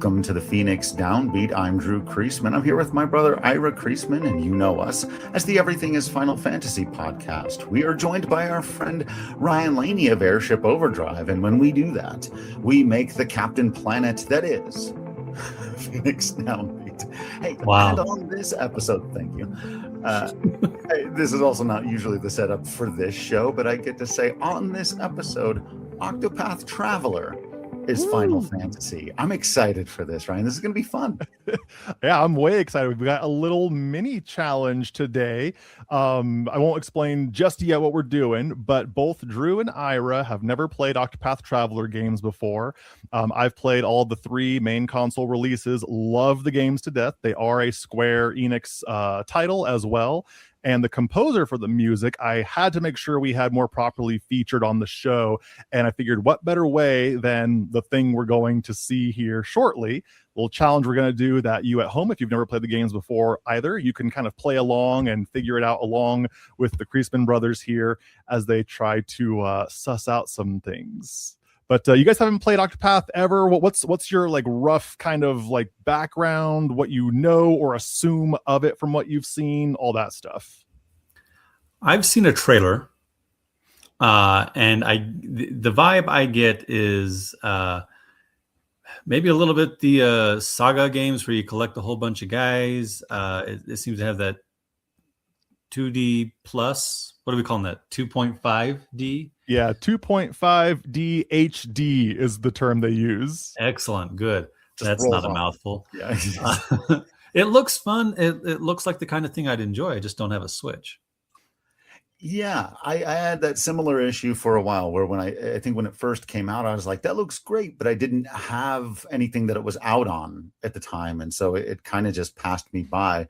Welcome to the Phoenix Downbeat. I'm Drew Kreisman. I'm here with my brother Ira Kreisman, and you know us as the Everything is Final Fantasy podcast. We are joined by our friend Ryan Laney of Airship Overdrive, and when we do that, we make the Captain Planet that is Phoenix Downbeat. Hey, wow. And on this episode, thank you. This is also not usually the setup for this show, but I get to say on this episode, Octopath Traveler is Final Fantasy. I'm excited for this, Ryan. This is going to be fun. Yeah, I'm way excited. We've got a little mini challenge today. I won't explain just yet what we're doing, but both Drew and Ira have never played Octopath Traveler games before. I've played all the 3 main console releases, love the games to death. They are a Square Enix title as well. And the composer for the music, I had to make sure we had more properly featured on the show. And I figured what better way than the thing we're going to see here shortly. Little challenge we're going to do that you at home, if you've never played the games before either, you can kind of play along and figure it out along with the Kreisman brothers here as they try to suss out some things. But you guys haven't played Octopath ever. What's your like rough kind of like background, what you know or assume of it from what you've seen, all that stuff? I've seen a trailer, and the vibe I get is maybe a little bit the Saga games where you collect a whole bunch of guys. It seems to have that 2D plus. What are we calling that? 2.5D? Yeah, 2.5D HD is the term they use. Excellent. Good. Just That's not a mouthful. Yeah. It looks fun. It looks like the kind of thing I'd enjoy. I just don't have a Switch. Yeah, I had that similar issue for a while where when I think when it first came out, I was like, that looks great, but I didn't have anything that it was out on at the time. And so it kind of just passed me by.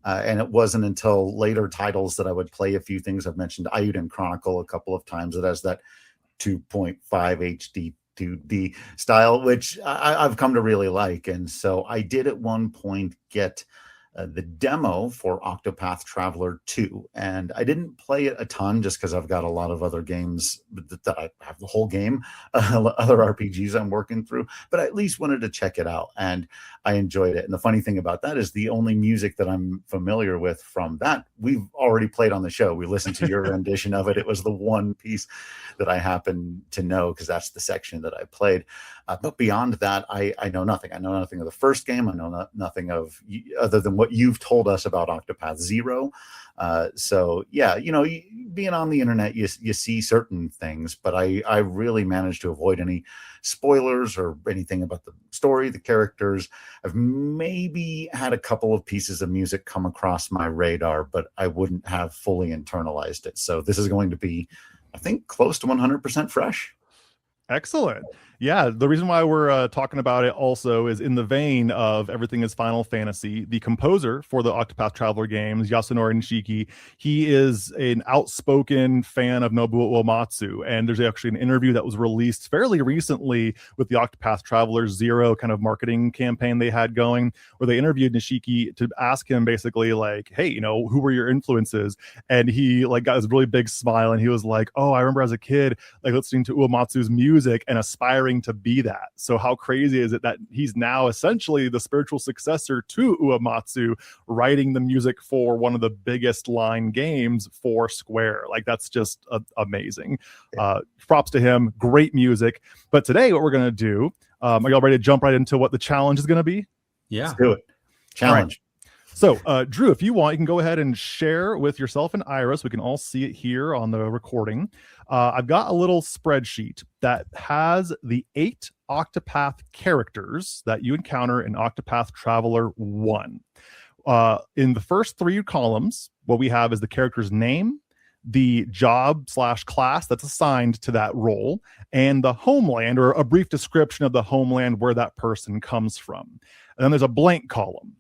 And it wasn't until later titles that I would play a few things. I've mentioned Ayuden Chronicle a couple of times. It has that 2.5 HD 2D style, which I've come to really like. And so I did at one point get the demo for Octopath Traveler 2. And I didn't play it a ton just because I've got a lot of other games that I have the whole game, other RPGs I'm working through, but I at least wanted to check it out. And I enjoyed it. And the funny thing about that is the only music that I'm familiar with from that, we've already played on the show. We listened to your rendition of it. It was the one piece that I happen to know because that's the section that I played. But beyond that, I know nothing. I know nothing of the first game. I know nothing of other than what you've told us about Octopath Zero. So yeah, being on the internet, you see certain things, but I really managed to avoid any spoilers or anything about the story, the characters. I've maybe had a couple of pieces of music come across my radar, but I wouldn't have fully internalized it. So this is going to be, I think, close to 100% fresh. Excellent. Yeah, the reason why we're talking about it also is in the vein of Everything is Final Fantasy. The composer for the Octopath Traveler games, Yasunori Nishiki, he is an outspoken fan of Nobuo Uematsu. And there's actually an interview that was released fairly recently with the Octopath Traveler Zero kind of marketing campaign they had going, where they interviewed Nishiki to ask him basically like, hey, who were your influences? And he like got this really big smile and he was like, oh, I remember as a kid like listening to Uematsu's music and aspiring to be that. So how crazy is it that he's now essentially the spiritual successor to Uematsu, writing the music for one of the biggest line games for Square? Like that's just amazing. Props to him. Great music. But today what we're going to do, are y'all ready to jump right into what the challenge is going to be? Yeah. Let's do it. Challenge. So, Drew, if you want, you can go ahead and share with yourself and Ira so we can all see it here on the recording. I've got a little spreadsheet that has the 8 Octopath characters that you encounter in Octopath Traveler 1. In the first 3 columns, what we have is the character's name, the job/class that's assigned to that role, and the homeland, or a brief description of the homeland where that person comes from. And then there's a blank column.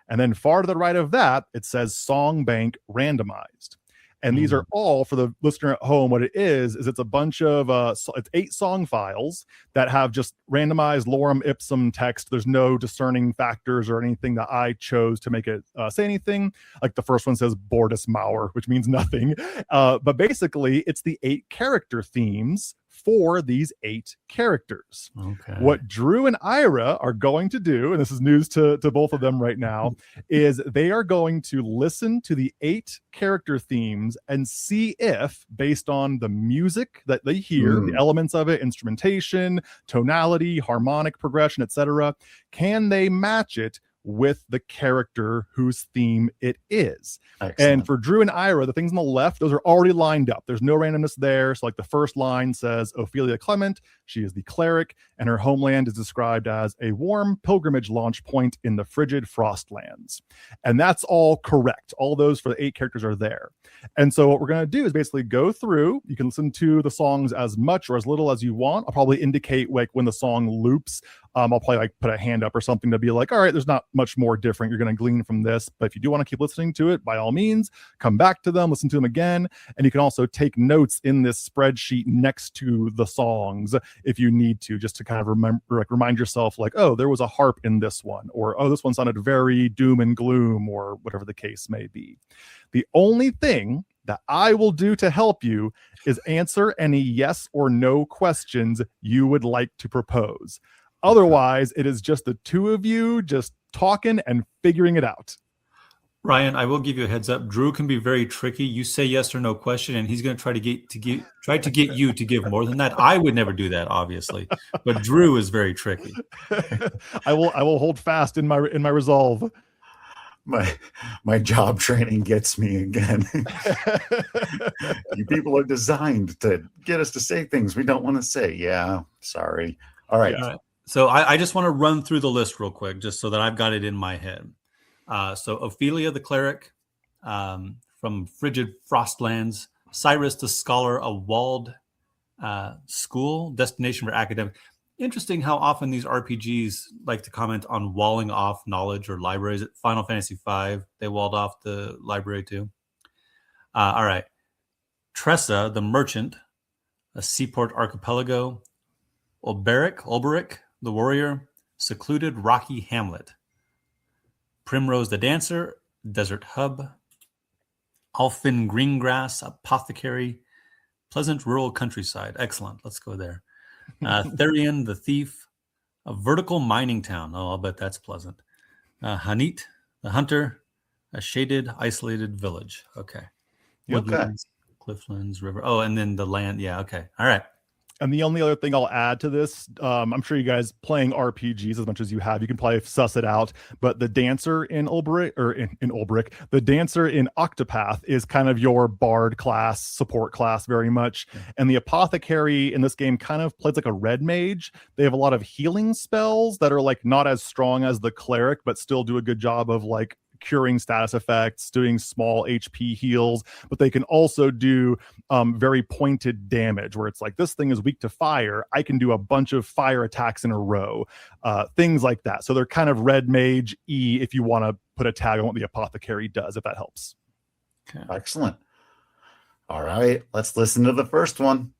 And then far to the right of that, it says Song Bank Randomized. And these are all, for the listener at home, what it is it's a bunch of, it's 8 song files that have just randomized lorem ipsum text. There's no discerning factors or anything that I chose to make it say anything. Like the first one says Bordis Mauer, which means nothing. But basically, it's the 8 character themes for these 8 characters. Okay. What Drew and Ira are going to do, and this is news to both of them right now, is they are going to listen to the 8 character themes and see if, based on the music that they hear, the elements of it, instrumentation, tonality, harmonic progression, etc., can they match it with the character whose theme it is. Excellent. And for Drew and Ira, the things on the left, those are already lined up. There's no randomness there. So like the first line says Ophelia Clement, she is the cleric, and her homeland is described as a warm pilgrimage launch point in the frigid Frostlands. And that's all correct. All those for the 8 characters are there. And so what we're going to do is basically go through. You can listen to the songs as much or as little as you want. I'll probably indicate like when the song loops. I'll probably like put a hand up or something to be like, all right, there's not much more different you're going to glean from this. But if you do want to keep listening to it, by all means, come back to them, listen to them again. And you can also take notes in this spreadsheet next to the songs if you need to, just to kind of remind yourself like, oh, there was a harp in this one, or oh, this one sounded very doom and gloom, or whatever the case may be. The only thing that I will do to help you is answer any yes or no questions you would like to propose. Otherwise, it is just the two of you just talking and figuring it out. Ryan, I will give you a heads up. Drew can be very tricky. You say yes or no question, and he's going to try to get you to give more than that. I would never do that, obviously, but Drew is very tricky. I will hold fast in my resolve. My job training gets me again. You people are designed to get us to say things we don't want to say. Yeah, sorry. All right. Yeah. So I just want to run through the list real quick, just so that I've got it in my head. So Ophelia the cleric, from frigid Frostlands. Cyrus the scholar, a walled school, destination for academic. Interesting how often these RPGs like to comment on walling off knowledge or libraries. At Final Fantasy V, they walled off the library too. All right. Tressa the merchant, a seaport archipelago. Ulberic the warrior, secluded rocky hamlet. Primrose the dancer, desert hub. Alfin Greengrass, apothecary. Pleasant rural countryside. Excellent. Let's go there. Therian the thief, a vertical mining town. Oh, I'll bet that's pleasant. Hanit the hunter, a shaded, isolated village. Okay. Woodlands, Clifflands, river. Oh, and then the land. Yeah, okay. All right. And the only other thing I'll add to this, I'm sure you guys playing RPGs as much as you have, you can probably suss it out. But the dancer in Ulbric, or in Ulbric, the dancer in Octopath is kind of your bard class, support class very much. Yeah. And the apothecary in this game kind of plays like a red mage. They have a lot of healing spells that are like not as strong as the cleric, but still do a good job of like curing status effects, doing small HP heals, but they can also do very pointed damage where it's like, this thing is weak to fire. I can do a bunch of fire attacks in a row, things like that. So they're kind of red mage E if you want to put a tag on what the apothecary does, if that helps. Okay. Excellent. All right, let's listen to the first one.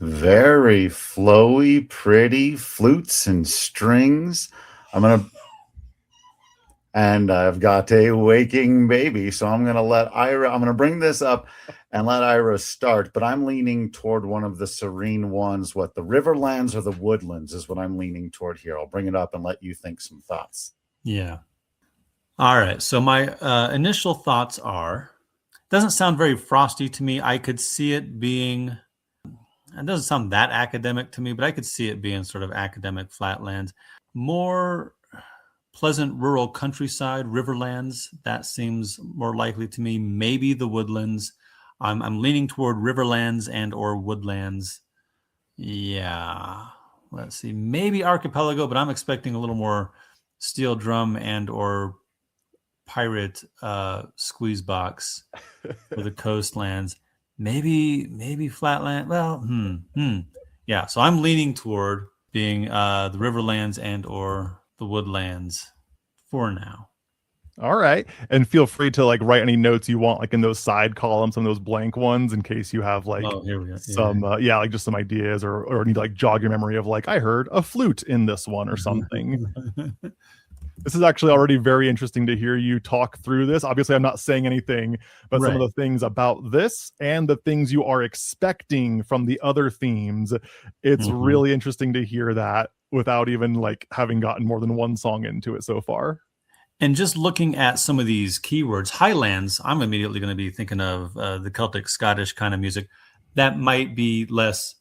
Very flowy, pretty flutes and strings. And I've got a waking baby, so I'm going to bring this up and let Ira start, but I'm leaning toward one of the serene ones. What, the Riverlands or the Woodlands is what I'm leaning toward here. I'll bring it up and let you think some thoughts. Yeah. All right. So my initial thoughts are, doesn't sound very frosty to me. I could see it being, it doesn't sound that academic to me, but I could see it being sort of academic flatlands. More pleasant rural countryside, Riverlands, that seems more likely to me. Maybe the Woodlands. I'm leaning toward Riverlands and or Woodlands. Yeah. Let's see. Maybe Archipelago, but I'm expecting a little more steel drum and or pirate squeeze box for the coastlands. Maybe flatland. Well, yeah. So I'm leaning toward being the Riverlands and or the Woodlands for now. All right. And feel free to like write any notes you want, like in those side columns, some of those blank ones, in case you have like Here we go. some, like just some ideas or need to like jog your memory of like, I heard a flute in this one or something. This is actually already very interesting to hear you talk through this. Obviously, I'm not saying anything, but some of the things about this and the things you are expecting from the other themes, it's really interesting to hear that without even like having gotten more than one song into it so far. And just looking at some of these keywords, Highlands, I'm immediately going to be thinking of the Celtic Scottish kind of music. That might be less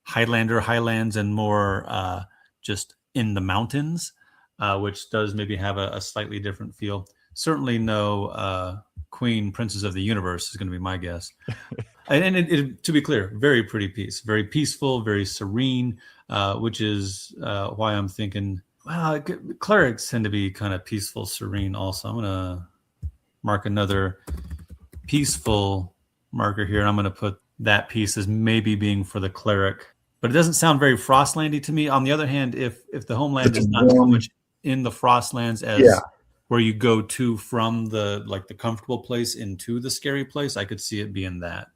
Highlands and more just in the mountains, which does maybe have a slightly different feel. Certainly no Queen, Princess of the Universe is going to be my guess. And it, to be clear, very pretty piece, very peaceful, very serene, which is why I'm thinking, well, clerics tend to be kind of peaceful, serene also. I'm going to mark another peaceful marker here, and I'm going to put that piece as maybe being for the cleric. But it doesn't sound very Frostlandy to me. On the other hand, if the homeland is not so much in the Frostlands as where you go to from the comfortable place into the scary place, I could see it being that.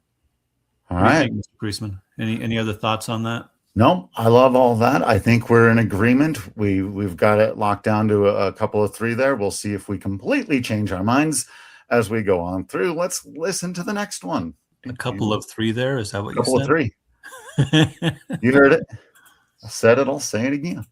All right, Mr. Priestman, any other thoughts on that? No, I love all that. I think we're in agreement. We've got it locked down to a couple of three there. We'll see if we completely change our minds as we go on through. Let's listen to the next one. A couple of three there? Is that what you said? A couple of three. You heard it. I said it. I'll say it again.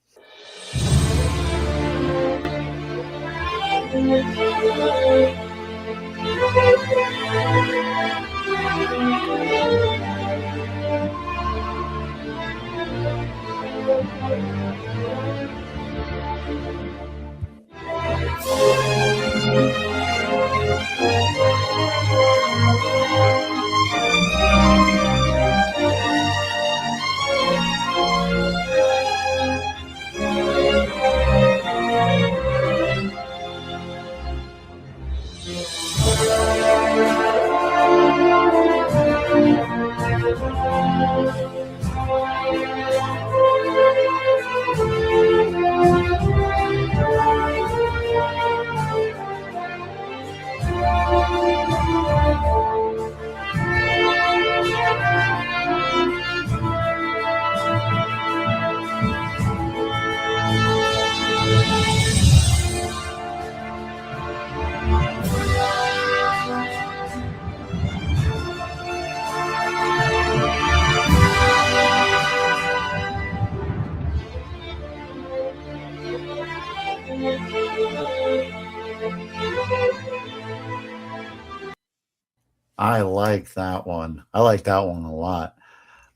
I like that one. I like that one a lot.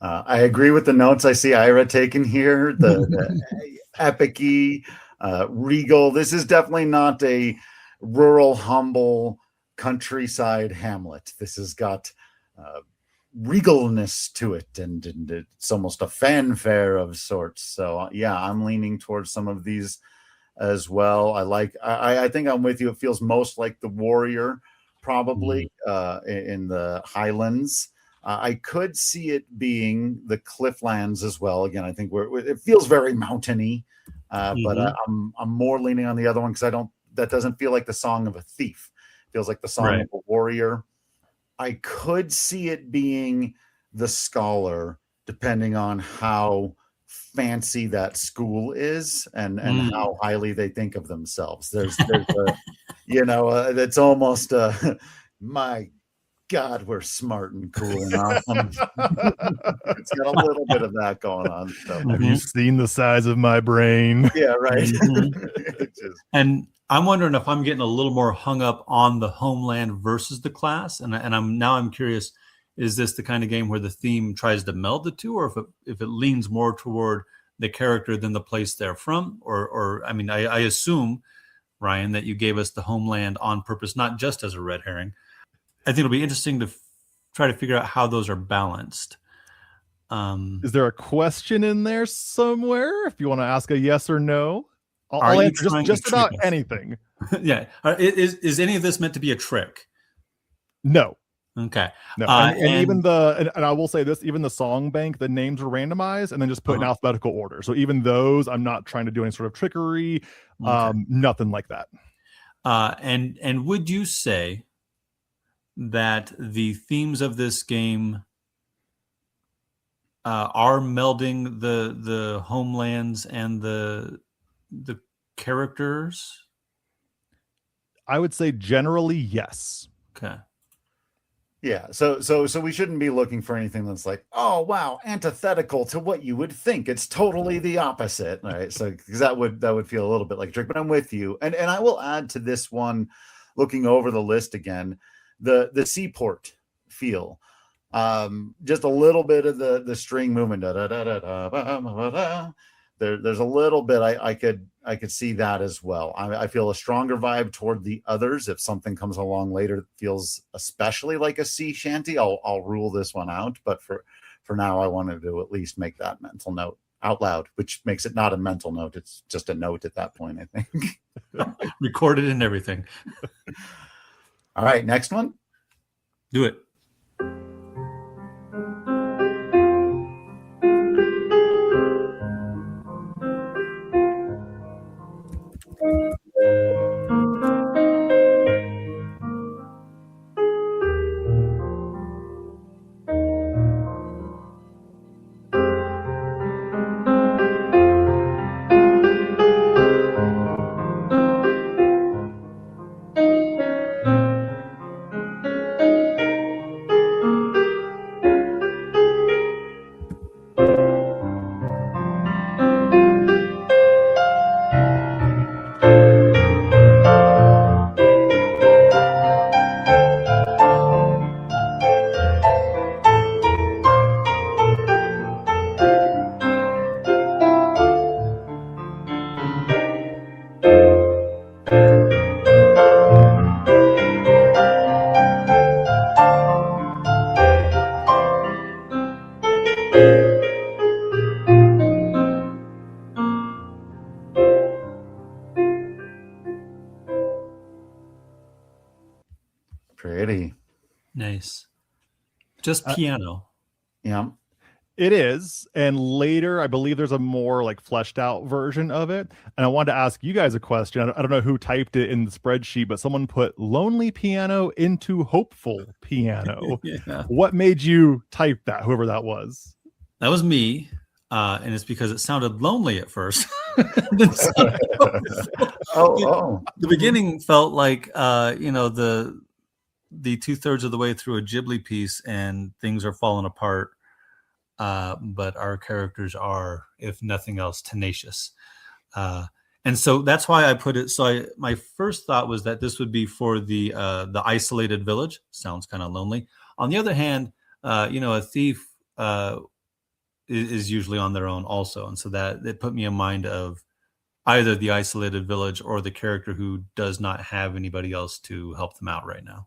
I agree with the notes I see Ira taking here. The epic-y, regal. This is definitely not a rural, humble countryside hamlet. This has got regalness to it, and it's almost a fanfare of sorts. So yeah, I'm leaning towards some of these as well. I think I'm with you. It feels most like the warrior, probably in the Highlands. I could see it being the Clifflands as well. Again, I think it feels very mountainy, but I'm more leaning on the other one because that doesn't feel like the song of a thief. It feels like the song of a warrior. I could see it being the Scholar depending on how fancy that school is and how highly they think of themselves. There's a, that's almost my God, we're smart and cool and awesome. It's got a little bit of that going on. So. Have you seen the size of my brain? Yeah, right. And I'm wondering if I'm getting a little more hung up on the homeland versus the class. And I'm curious, is this the kind of game where the theme tries to meld the two, or if it leans more toward the character than the place they're from? Or I mean, I assume, Ryan, that you gave us the homeland on purpose, not just as a red herring. I think it'll be interesting to try to figure out how those are balanced. Is there a question in there somewhere? If you want to ask a yes or no, I'll answer just about anything. Yeah. Is any of this meant to be a trick? No. Okay. No. And I will say this, even the song bank, the names are randomized and then just put in alphabetical order. So even those, I'm not trying to do any sort of trickery, nothing like that. And would you say that the themes of this game are melding the homelands and the characters? I would say generally yes. Okay. Yeah, so we shouldn't be looking for anything that's like, oh wow, antithetical to what you would think. It's totally the opposite, right? So because that would feel a little bit like a trick. But I'm with you, and I will add to this one, looking over the list again, the seaport feel, just a little bit of the string movement. There's a little bit I could see that as well. I feel a stronger vibe toward the others. If something comes along later that feels especially like a sea shanty, I'll rule this one out. But for now, I wanted to at least make that mental note out loud, which makes it not a mental note. It's just a note at that point, I think. Recorded and everything. All right, next one. Do it. Pretty. Nice. Just piano. Yeah. It is. And later, I believe there's a more like fleshed out version of it. And I wanted to ask you guys a question. I don't know who typed it in the spreadsheet, but someone put lonely piano into hopeful piano. Yeah. What made you type that, whoever that was? That was me. And it's because it sounded lonely at first. Oh. The beginning felt like, the 2/3 of the way through a Ghibli piece and things are falling apart. But our characters are, if nothing else, tenacious. And so that's why I put it. So my first thought was that this would be for the isolated village. Sounds kind of lonely. On the other hand, a thief is usually on their own also. And so that it put me in mind of either the isolated village or the character who does not have anybody else to help them out right now.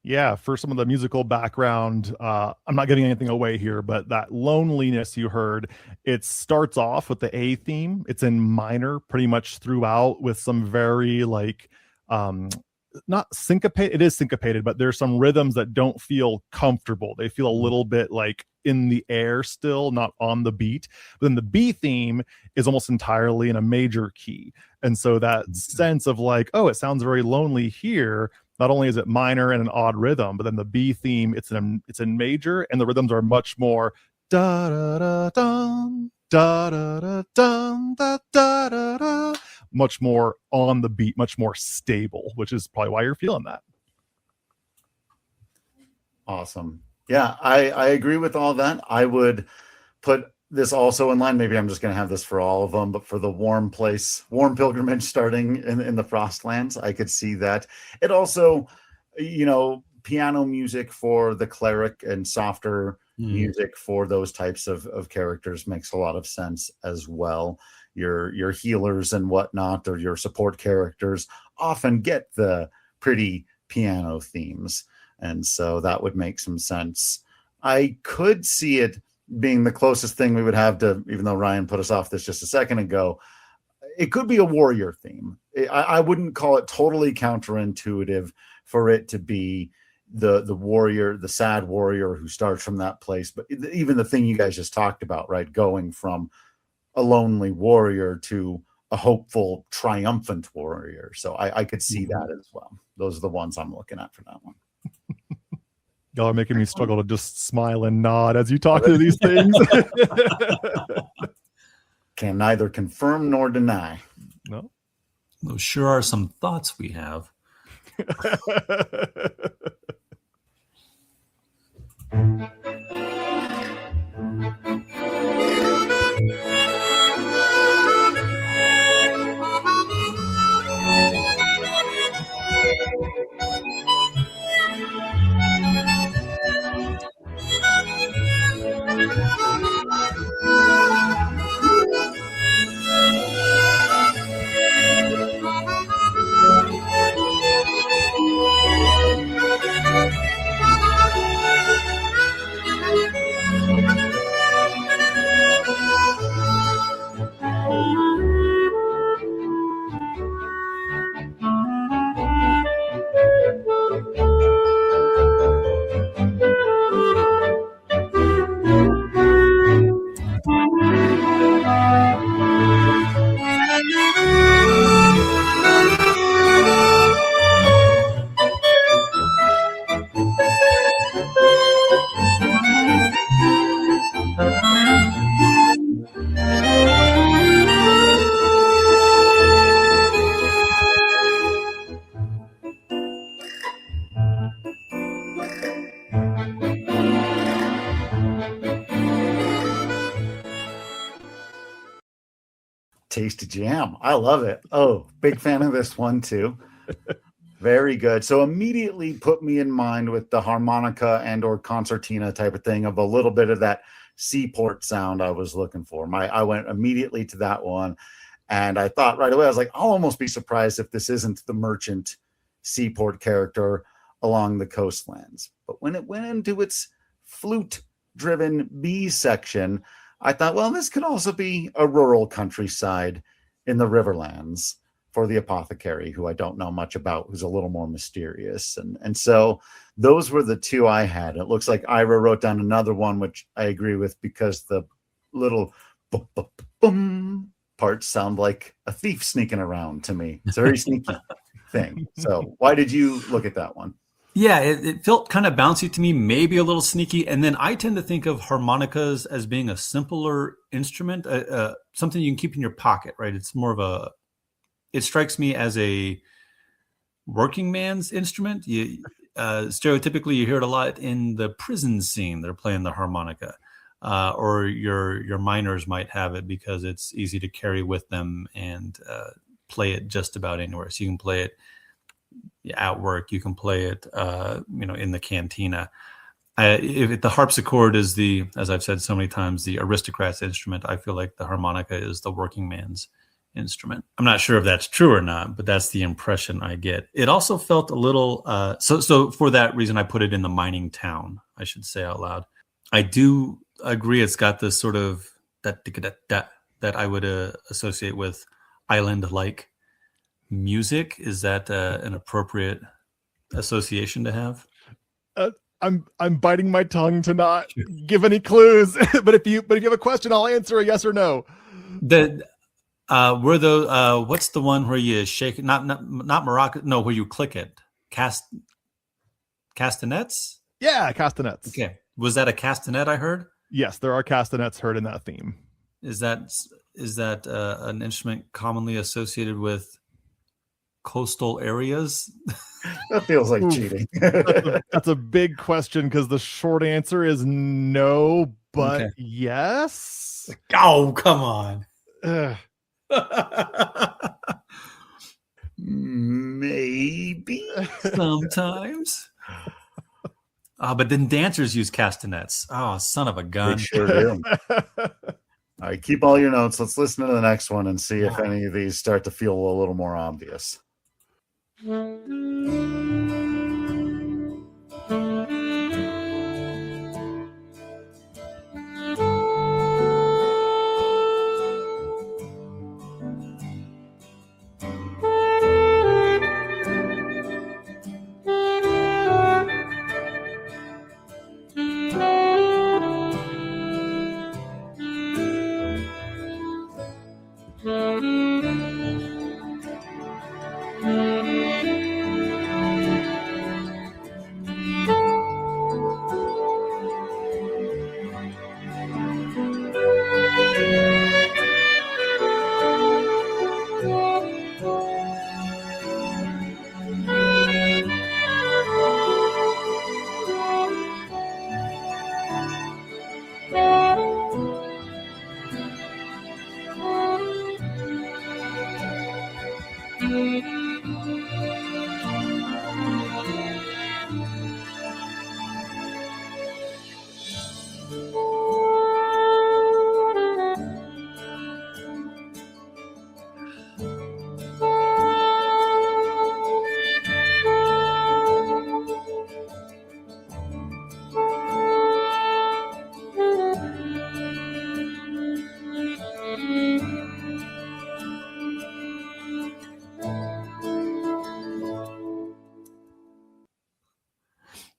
Yeah, for some of the musical background, I'm not giving anything away here, but that loneliness you heard, it starts off with the A theme. It's in minor pretty much throughout with some very not syncopated. It is syncopated, but there's some rhythms that don't feel comfortable. They feel a little bit like in the air still, not on the beat. But then the B theme is almost entirely in a major key. And so that sense of like, oh, it sounds very lonely here. Not only is it minor and an odd rhythm, but then the B theme, it's in major, and the rhythms are much more da da da dum, da da da dum, da da da da. Much more on the beat, much more stable, which is probably why you're feeling that. Awesome. Yeah, I agree with all that. I would put this also in line. Maybe I'm just going to have this for all of them, but for the warm pilgrimage starting in the Frostlands, I could see that. It also, piano music for the cleric and softer music for those types of characters makes a lot of sense as well. Your healers and whatnot, or your support characters, often get the pretty piano themes. And so that would make some sense. I could see it being the closest thing we would have to, even though Ryan put us off this just a second ago, it could be a warrior theme. I wouldn't call it totally counterintuitive for it to be the warrior, the sad warrior who starts from that place. But even the thing you guys just talked about, right? Going from a lonely warrior to a hopeful, triumphant warrior. So I could see that as well. Those are the ones I'm looking at for that one. Y'all are making me struggle to just smile and nod as you talk through these things. Can neither confirm nor deny. No. Those sure are some thoughts we have. Tasty jam. I love it. Oh, big fan of this one too. Very good. So immediately put me in mind with the harmonica and or concertina type of thing, of a little bit of that seaport sound I was looking for. I went immediately to that one, and I thought right away, I was like, I'll almost be surprised if this isn't the merchant seaport character along the coastlands. But when it went into its flute-driven B section, I thought, well, this could also be a rural countryside in the Riverlands for the apothecary, who I don't know much about, who's a little more mysterious. And so those were the two I had. It looks like Ira wrote down another one, which I agree with, because the little boom, boom, boom parts sound like a thief sneaking around to me. It's a very sneaky thing. So why did you look at that one? Yeah, it felt kind of bouncy to me, maybe a little sneaky. And then I tend to think of harmonicas as being a simpler instrument, something you can keep in your pocket, right? It's more of it strikes me as a working man's instrument. Stereotypically, you hear it a lot in the prison scene. They're playing the harmonica, or your miners might have it because it's easy to carry with them and play it just about anywhere. So you can play it at work, you can play it, in the cantina. If the harpsichord is as I've said so many times, the aristocrat's instrument, I feel like the harmonica is the working man's instrument. I'm not sure if that's true or not, but that's the impression I get. It also felt a little, so for that reason, I put it in the mining town, I should say out loud. I do agree it's got this sort of that I would associate with island-like music. Is that an appropriate association to have? I'm biting my tongue to not give any clues, but if you have a question, I'll answer a yes or no. What's the one where you shake it? Not maraca? No, where you click it. Castanets? Yeah, castanets. Okay, was that a castanet I heard? Yes, there are castanets heard in that theme. Is that an instrument commonly associated with coastal areas? That feels like Oof. cheating. That's a big question because the short answer is no, but Okay. yes. Oh, come on. Ugh. Maybe. Sometimes. But then dancers use castanets. Oh, son of a They gun. sure do. All right, keep all your notes. Let's listen to the next one and see if any of these start to feel a little more obvious.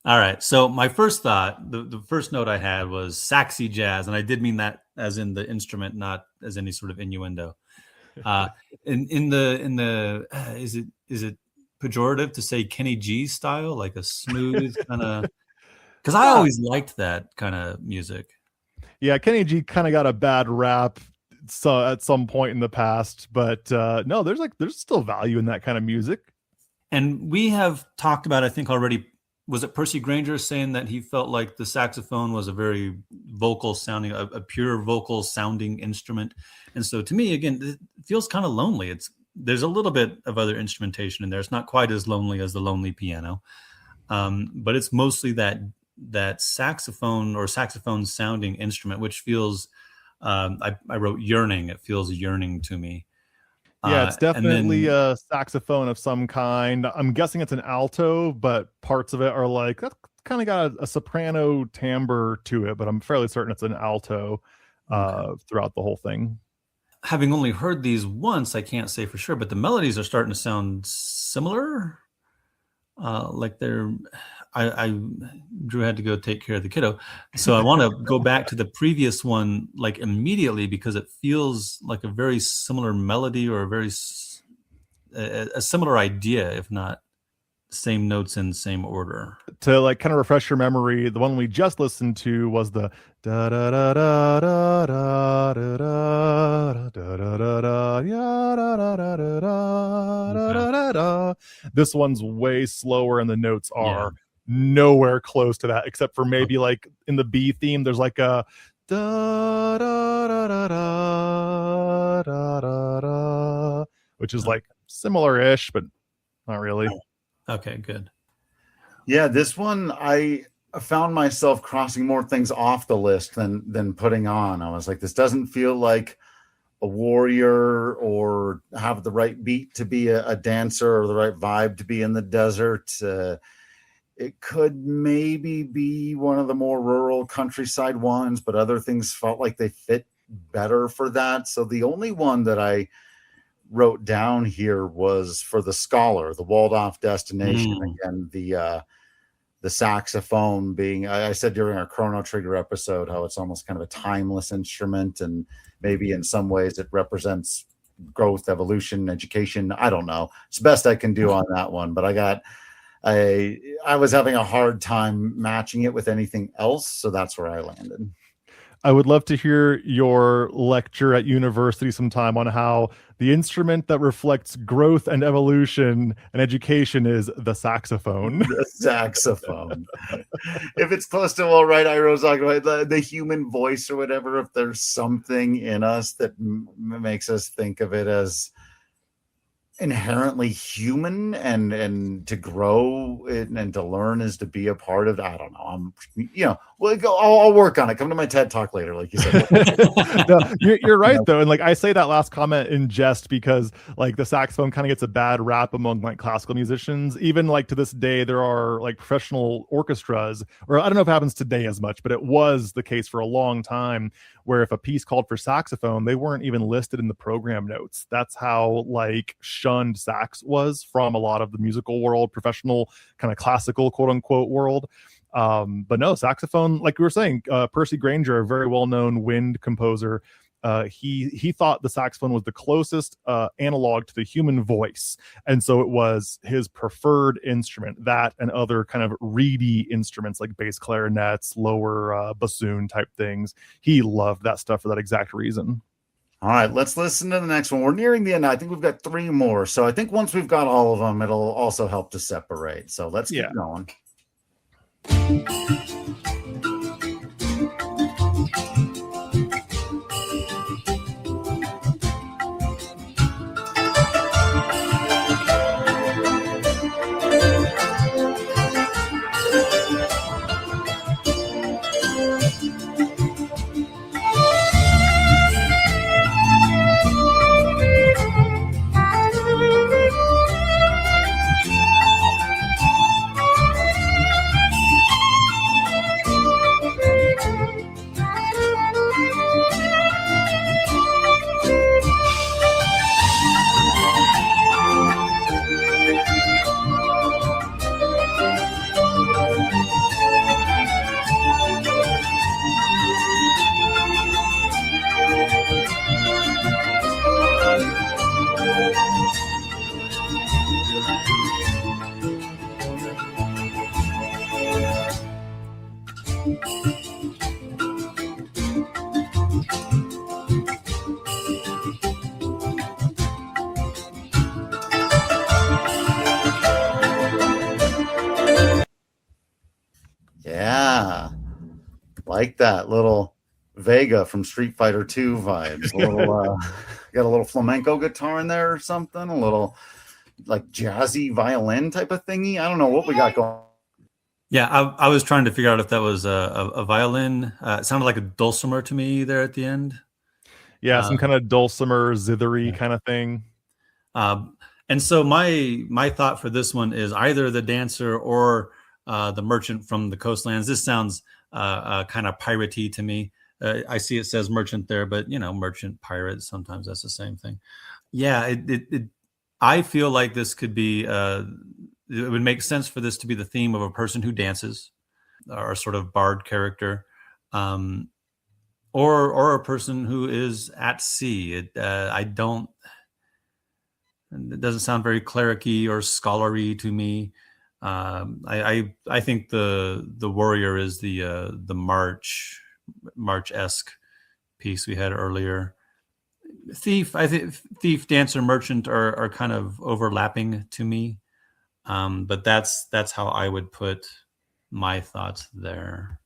All right. So my first thought, the first note I had was saxy jazz, and I did mean that as in the instrument, not as any sort of innuendo. In the is it pejorative to say Kenny G style, like a smooth kind of? Because I always liked that kind of music. Yeah, Kenny G kind of got a bad rap so at some point in the past, but no, there's still value in that kind of music. And we have talked about, I think already, was it Percy Granger saying that he felt like the saxophone was a very vocal sounding, a pure vocal sounding instrument. And so to me, again, it feels kind of lonely. There's a little bit of other instrumentation in there. It's not quite as lonely as the lonely piano. But it's mostly that saxophone or saxophone sounding instrument, which feels, I wrote yearning. It feels yearning to me. Yeah, it's definitely a saxophone of some kind. I'm guessing it's an alto, but parts of it are like, that's kind of got a soprano timbre to it, but I'm fairly certain it's an alto throughout the whole thing. Having only heard these once, I can't say for sure, but the melodies are starting to sound similar. Like Drew had to go take care of the kiddo. So I want to go back to the previous one, like immediately, because it feels like a very similar melody or a similar idea, if not same notes in same order. To like kind of refresh your memory, the one we just listened to was the da da da da da da da da da da da da da da. This one's way slower, and the notes are nowhere close to that, except for maybe like in the B theme, there's like a da da da da da da da da, which is like similar-ish, but not really. Okay, good. Yeah, this one I found myself crossing more things off the list than putting on. I was like, this doesn't feel like a warrior or have the right beat to be a dancer or the right vibe to be in the desert. It could maybe be one of the more rural countryside ones, but other things felt like they fit better for that. So the only one that I wrote down here was for the Scholar, the walled off destination. Again, the saxophone being, I said during our Chrono Trigger episode, how it's almost kind of a timeless instrument, and maybe in some ways it represents growth, evolution, education. I don't know. It's the best I can do on that one, but I was having a hard time matching it with anything else, so that's where I landed. I would love to hear your lecture at university sometime on how the instrument that reflects growth and evolution and education is the saxophone. The saxophone. If it's close to all right, Ira was talking about the human voice or whatever. If there's something in us that makes us think of it as inherently human, and to grow it and to learn is to be a part of, I don't know. I'll work on it. Come to my TED talk later, like you said. No, you're right though, and like I say that last comment in jest because like the saxophone kind of gets a bad rap among like classical musicians. Even like to this day, there are like professional orchestras, or I don't know if it happens today as much, but it was the case for a long time, where if a piece called for saxophone, they weren't even listed in the program notes. That's how like shunned sax was from a lot of the musical world, professional kind of classical quote unquote world. But no, saxophone, like we were saying, Percy Grainger, a very well-known wind composer, he thought the saxophone was the closest analog to the human voice, and so it was his preferred instrument. That and other kind of reedy instruments like bass clarinets, lower bassoon type things. He loved that stuff for that exact reason. All right, let's listen to the next one. We're nearing the end. I think we've got 3 more. So I think once we've got all of them, it'll also help to separate. So let's keep going. Yeah, like that little Vega from Street Fighter 2 vibes. A little, got a little flamenco guitar in there or something. A little like jazzy violin type of thingy. I don't know what we got going. Yeah, I was trying to figure out if that was a violin. It sounded like a dulcimer to me there at the end. Yeah, some kind of dulcimer, zithery kind of thing. And so my thought for this one is either the dancer or the merchant from the coastlands. This sounds kind of piratey to me. I see it says merchant there, but merchant, pirate, sometimes that's the same thing. Yeah, I feel like this could be, it would make sense for this to be the theme of a person who dances, or a sort of bard character, or a person who is at sea. It doesn't sound very clericy or scholarly to me. I think the warrior is the March-esque piece we had earlier. Thief, I think thief, dancer, merchant are kind of overlapping to me, but that's how I would put my thoughts there.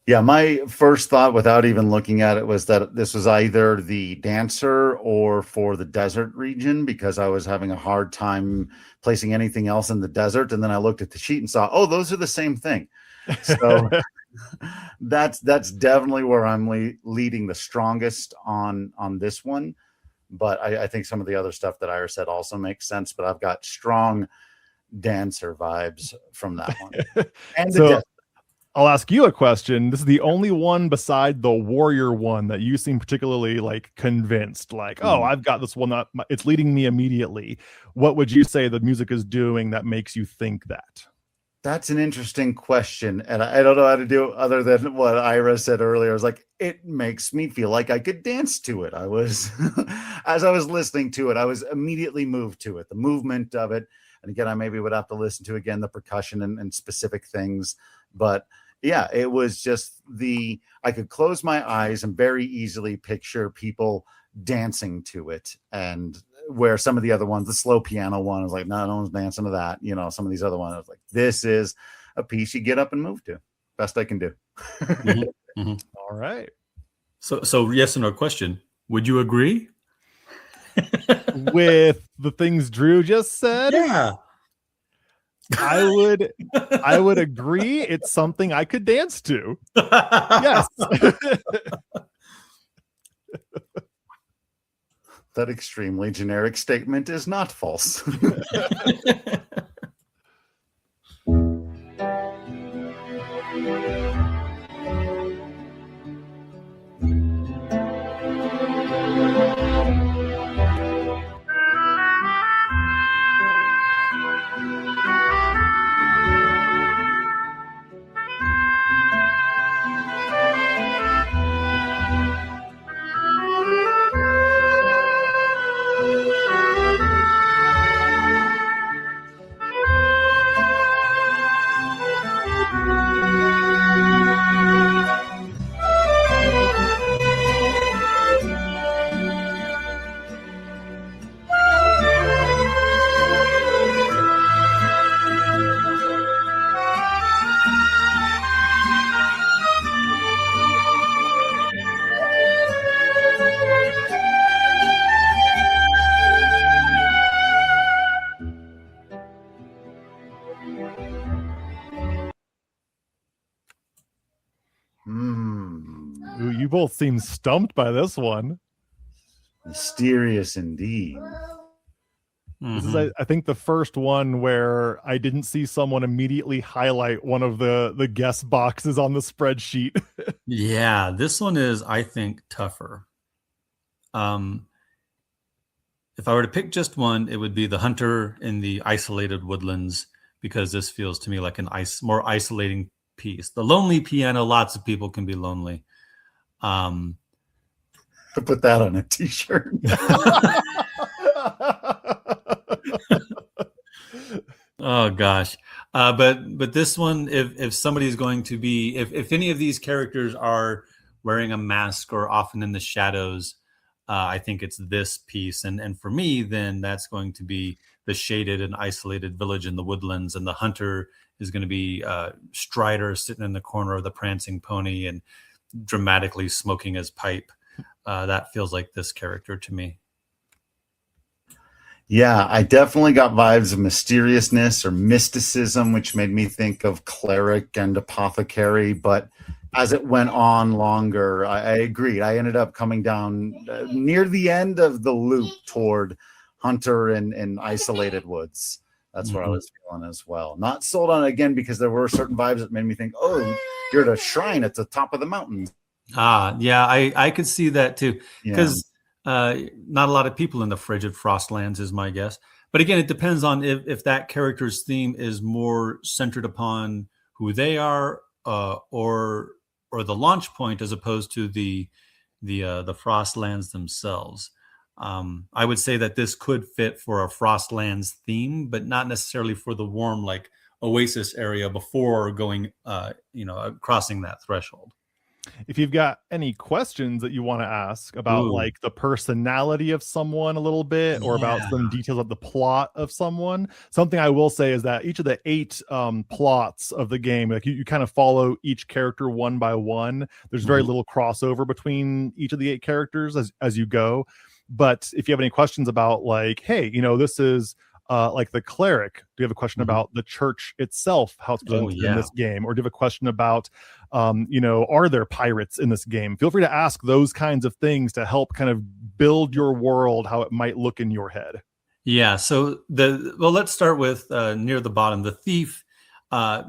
Yeah, my first thought, without even looking at it, was that this was either the dancer or for the desert region, because I was having a hard time placing anything else in the desert. And then I looked at the sheet and saw, oh, those are the same thing. So that's definitely where I'm leading the strongest on this one. But I think some of the other stuff that Ira said also makes sense. But I've got strong dancer vibes from that one. And the desert. I'll ask you a question. This is the only one beside the warrior one that you seem particularly like convinced, like, oh, I've got this one that it's leading me immediately. What would you say the music is doing that makes you think that? That's an interesting question. And I don't know how to do it other than what Ira said earlier. I was like, it makes me feel like I could dance to it. I was, as I was listening to it, I was immediately moved to it, the movement of it. And again, I maybe would have to listen to again the percussion and specific things, but Yeah, it was just I could close my eyes and very easily picture people dancing to it. And where some of the other ones, the slow piano one, is like, no one's dancing to that. Some of these other ones, I was like, this is a piece you get up and move to. Best I can do. Mm-hmm. Mm-hmm. All right. So yes or no question. Would you agree? With the things Drew just said? Yeah. I would agree. It's something I could dance to. Yes. That extremely generic statement is not false. Ooh, you both seem stumped by this one. Mysterious indeed. Mm-hmm. This is, I think, the first one where I didn't see someone immediately highlight one of the guest boxes on the spreadsheet. Yeah, this one is, I think, tougher. If I were to pick just one, it would be the hunter in the isolated woodlands, because this feels to me like more isolating piece. The lonely piano, lots of people can be lonely. Put that on a t-shirt. Oh gosh. But this one, if somebody's going to be, if any of these characters are wearing a mask or often in the shadows, I think it's this piece. And for me, then that's going to be the shaded and isolated village in the woodlands, and the hunter is going to be Strider sitting in the corner of the prancing pony and dramatically smoking his pipe. That feels like this character to me. Yeah, I definitely got vibes of mysteriousness or mysticism, which made me think of cleric and apothecary. But as it went on longer, I agreed. I ended up coming down near the end of the loop toward hunter and isolated woods. That's where I was feeling as well. Not sold on it again, because there were certain vibes that made me think, oh, you're at a shrine at the top of the mountain. Yeah, I could see that too. Because not a lot of people in the frigid Frostlands is my guess. But again, it depends on if that character's theme is more centered upon who they are, or the launch point, as opposed to the Frostlands themselves. I would say that this could fit for a Frostlands theme, but not necessarily for the warm, like, Oasis area before going, crossing that threshold. If you've got any questions that you want to ask about like the personality of someone a little bit, or about some details of the plot of someone, something I will say is that each of the 8 plots of the game, like you kind of follow each character one by one. There's very little crossover between each of the 8 characters as you go. But if you have any questions about, like, hey, this is like the cleric, do you have a question about the church itself, how it's presented in this game? Or do you have a question about, are there pirates in this game? Feel free to ask those kinds of things to help kind of build your world, how it might look in your head. Yeah. So let's start with near the bottom, the thief, a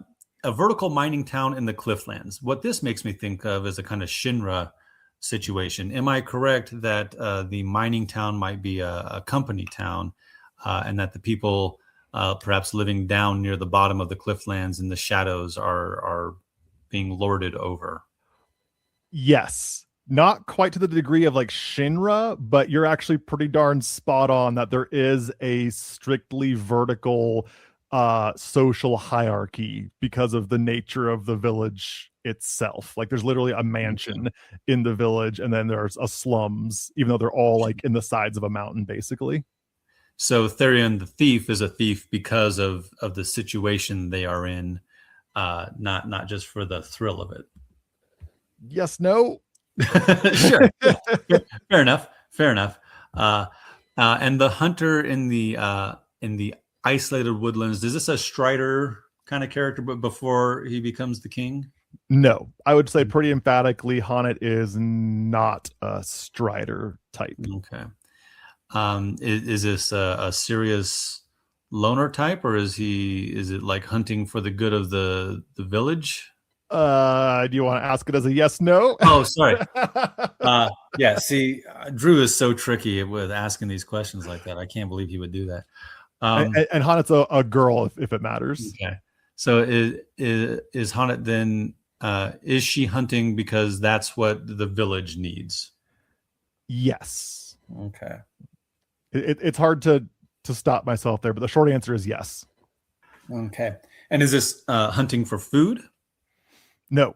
vertical mining town in the Clifflands. What this makes me think of is a kind of Shinra situation. Am I correct that the mining town might be a company town, and that the people perhaps living down near the bottom of the Clifflands in the shadows are being lorded over? Yes. Not quite to the degree of like Shinra, but you're actually pretty darn spot on that there is a strictly vertical social hierarchy because of the nature of the village itself. Like there's literally a mansion in the village, and then there's a slums, even though they're all like in the sides of a mountain, basically. So Therion the thief is a thief because of the situation they are in, not just for the thrill of it. Yes, no. Sure. Fair enough. And the hunter in the isolated woodlands, is this a Strider kind of character, but before he becomes the king? No, I would say pretty emphatically Honnet is not a Strider type. Okay. Is this a serious loner type, or is it like hunting for the good of the village? Do you want to ask it as a yes, no? Oh, sorry. Yeah, see, Drew is so tricky with asking these questions like that. I can't believe he would do that. And Honnet's a girl, if it matters. Okay. So is Honnet then, is she hunting because that's what the village needs? Yes. Okay. It's hard to stop myself there, but the short answer is yes. Okay. And is this hunting for food? No.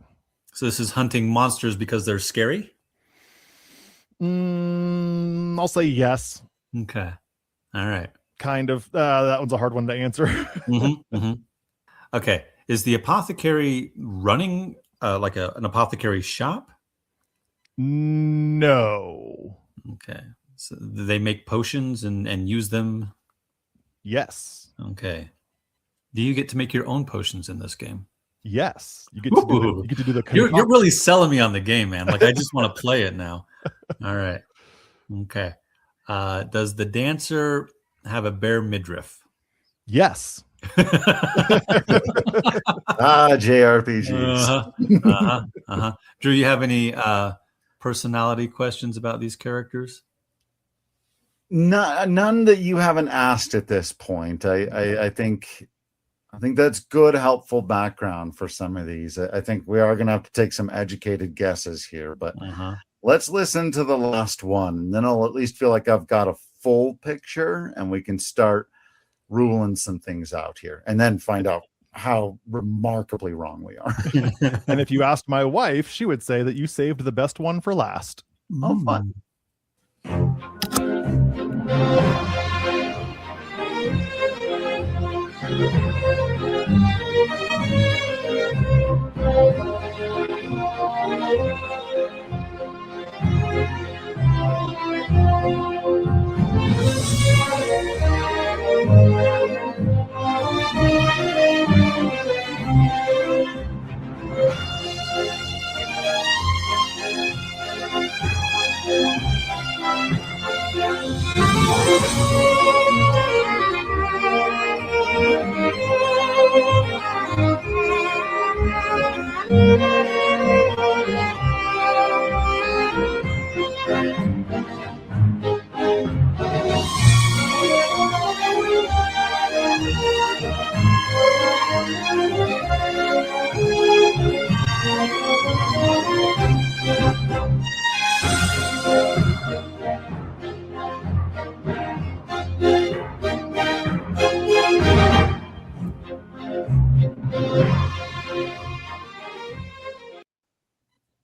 So this is hunting monsters because they're scary? I'll say yes. Okay. All right. Kind of. That one's a hard one to answer. Okay. Is the apothecary running like an apothecary shop? No. Okay. So do they make potions and use them? Yes. Okay. Do you get to make your own potions in this game? Yes. You get to do the You're really selling me on the game, man. Like I just want to play it now. All right. Okay. Does the dancer have a bare midriff? Yes. JRPGs. Drew, you have any personality questions about these characters? None that you haven't asked at this point. I think that's good, helpful background for some of these. I think we are going to have to take some educated guesses here, but let's listen to the last one, and then I'll at least feel like I've got a full picture, and we can start ruling some things out here, and then find out how remarkably wrong we are. And if you asked my wife, she would say that you saved the best one for last. Oh, fun.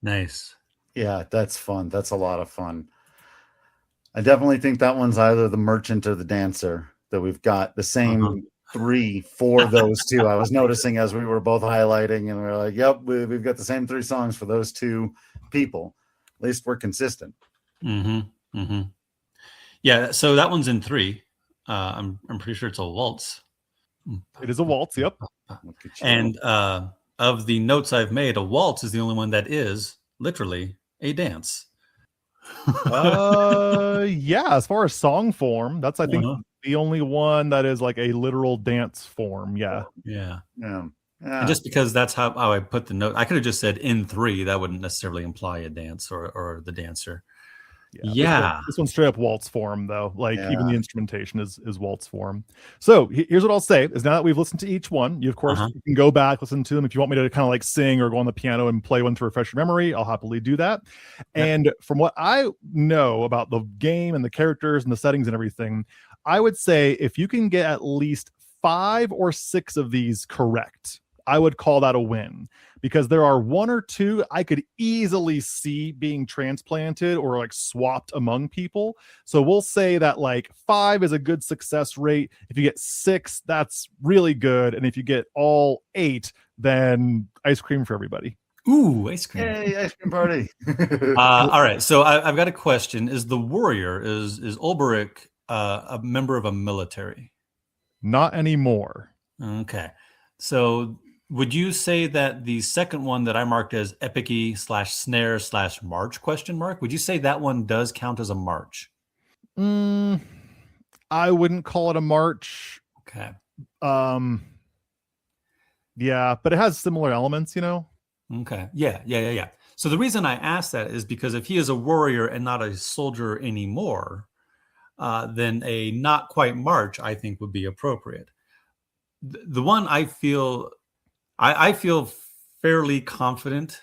Nice. Yeah, that's fun. That's a lot of fun. I definitely think that one's either the merchant or the dancer, that we've got the same 3 for those two. I was noticing as we were both highlighting, and we were like, yep, we've got the same 3 songs for those 2 people. At least we're consistent. Yeah, so that one's in 3. I'm pretty sure it's a waltz. It is a waltz, yep. And of the notes I've made, a waltz is the only one that is literally a dance. Yeah, as far as song form, that's I think the only one that is like a literal dance form. Yeah. And just because that's how I put the note, I could have just said in 3. That wouldn't necessarily imply a dance or the dancer. This one's straight up waltz form, though. Like even the instrumentation is waltz form. So here's what I'll say: is now that we've listened to each one, you of course you can go back, listen to them. If you want me to kind of like sing or go on the piano and play one to refresh your memory, I'll happily do that. And from what I know about the game and the characters and the settings and everything, I would say if you can get at least 5 or 6 of these correct, I would call that a win, because there are 1 or 2 I could easily see being transplanted or like swapped among people. So we'll say that like 5 is a good success rate. If you get 6, that's really good. And if you get all 8, then ice cream for everybody. Ooh, ice cream. Yay, ice cream party. All right. So I've got a question. Is the warrior, is Ulberich a member of a military? Not anymore. Okay. So would you say that the second one that I marked as epicy/snare/march ? Would you say that one does count as a march? I wouldn't call it a march. Okay. Yeah, but it has similar elements, you know? Okay. Yeah. So the reason I asked that is because if he is a warrior and not a soldier anymore, then a not quite march, I think, would be appropriate. The one I feel fairly confident.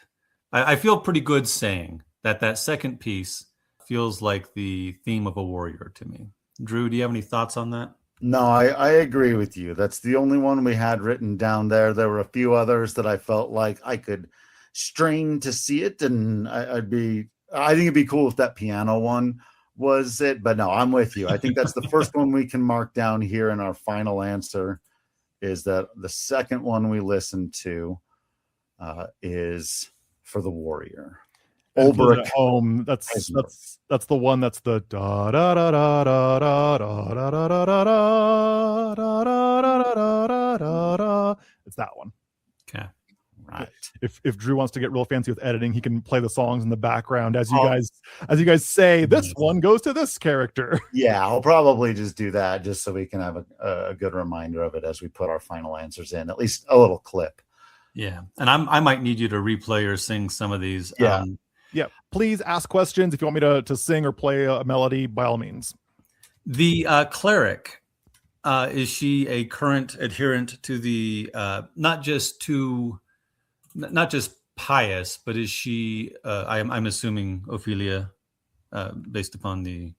I feel pretty good saying that second piece feels like the theme of a warrior to me. Drew, do you have any thoughts on that? No, I agree with you. That's the only one we had written down there. There were a few others that I felt like I could strain to see it, and I think it'd be cool if that piano one was it. But no, I'm with you. I think that's the first one we can mark down here in our final answer, is that the second one we listened to is for the warrior. Ulberich at home. That's the one. That's the da da da da da da da da da da da da da da. It's that one. Okay. Right. If Drew wants to get real fancy with editing, he can play the songs in the background as you guys say. This one goes to this character. Yeah, I'll probably just do that just so we can have a good reminder of it as we put our final answers in. At least a little clip. Yeah, and I might need you to replay or sing some of these. Yeah. Yeah, please ask questions if you want me to sing or play a melody, by all means. The cleric, is she a current adherent to the not just pious, but is she? I'm assuming Ophelia, based upon the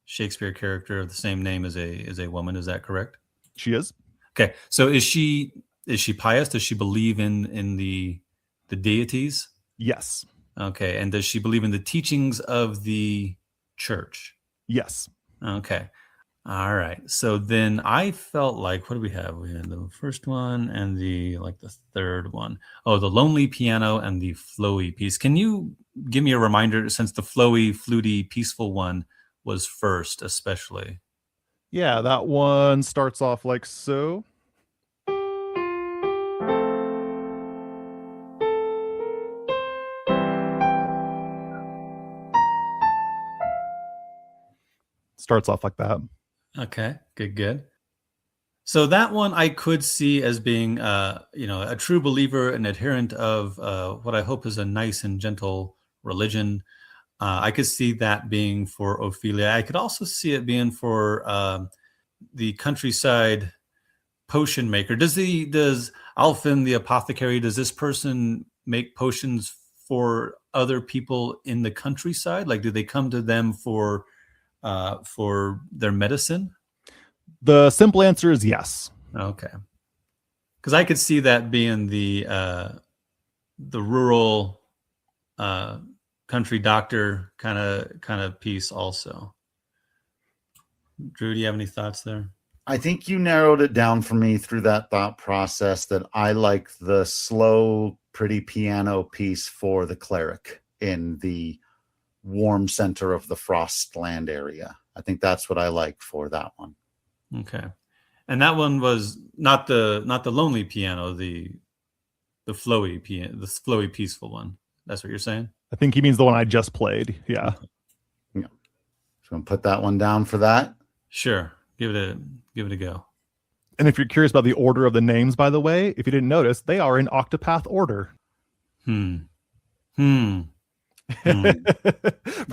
Shakespeare character of the same name as a woman. Is that correct? She is. Okay, so is she pious? Does she believe in the deities? Yes. Okay, and does she believe in the teachings of the church? Yes. Okay. All right. So then I felt like, what do we have? We had the first one and the third one. Oh, the lonely piano and the flowy piece. Can you give me a reminder, since the flowy, fluty, peaceful one was first, especially? Yeah, that one starts off like so. Starts off like that. Okay, good. So that one I could see as being, a true believer, an adherent of what I hope is a nice and gentle religion. I could see that being for Ophelia. I could also see it being for the countryside potion maker. Does Alfin the apothecary, does this person make potions for other people in the countryside? Like, do they come to them for their medicine? The simple answer is yes. Okay, because I could see that being the rural country doctor kind of piece also. Drew, do you have any thoughts there? I think you narrowed it down for me through that thought process that I like the slow, pretty piano piece for the cleric in the warm center of the Frostland area. I think that's what I like for that one. Okay, and that one was not the lonely piano, the flowy piano, the flowy peaceful one. That's what you're saying? I think he means the one I just played. Yeah. Yeah. So I'm gonna put that one down for that. Sure. Give it a go. And if you're curious about the order of the names, by the way, if you didn't notice, they are in octopath order. Hmm. For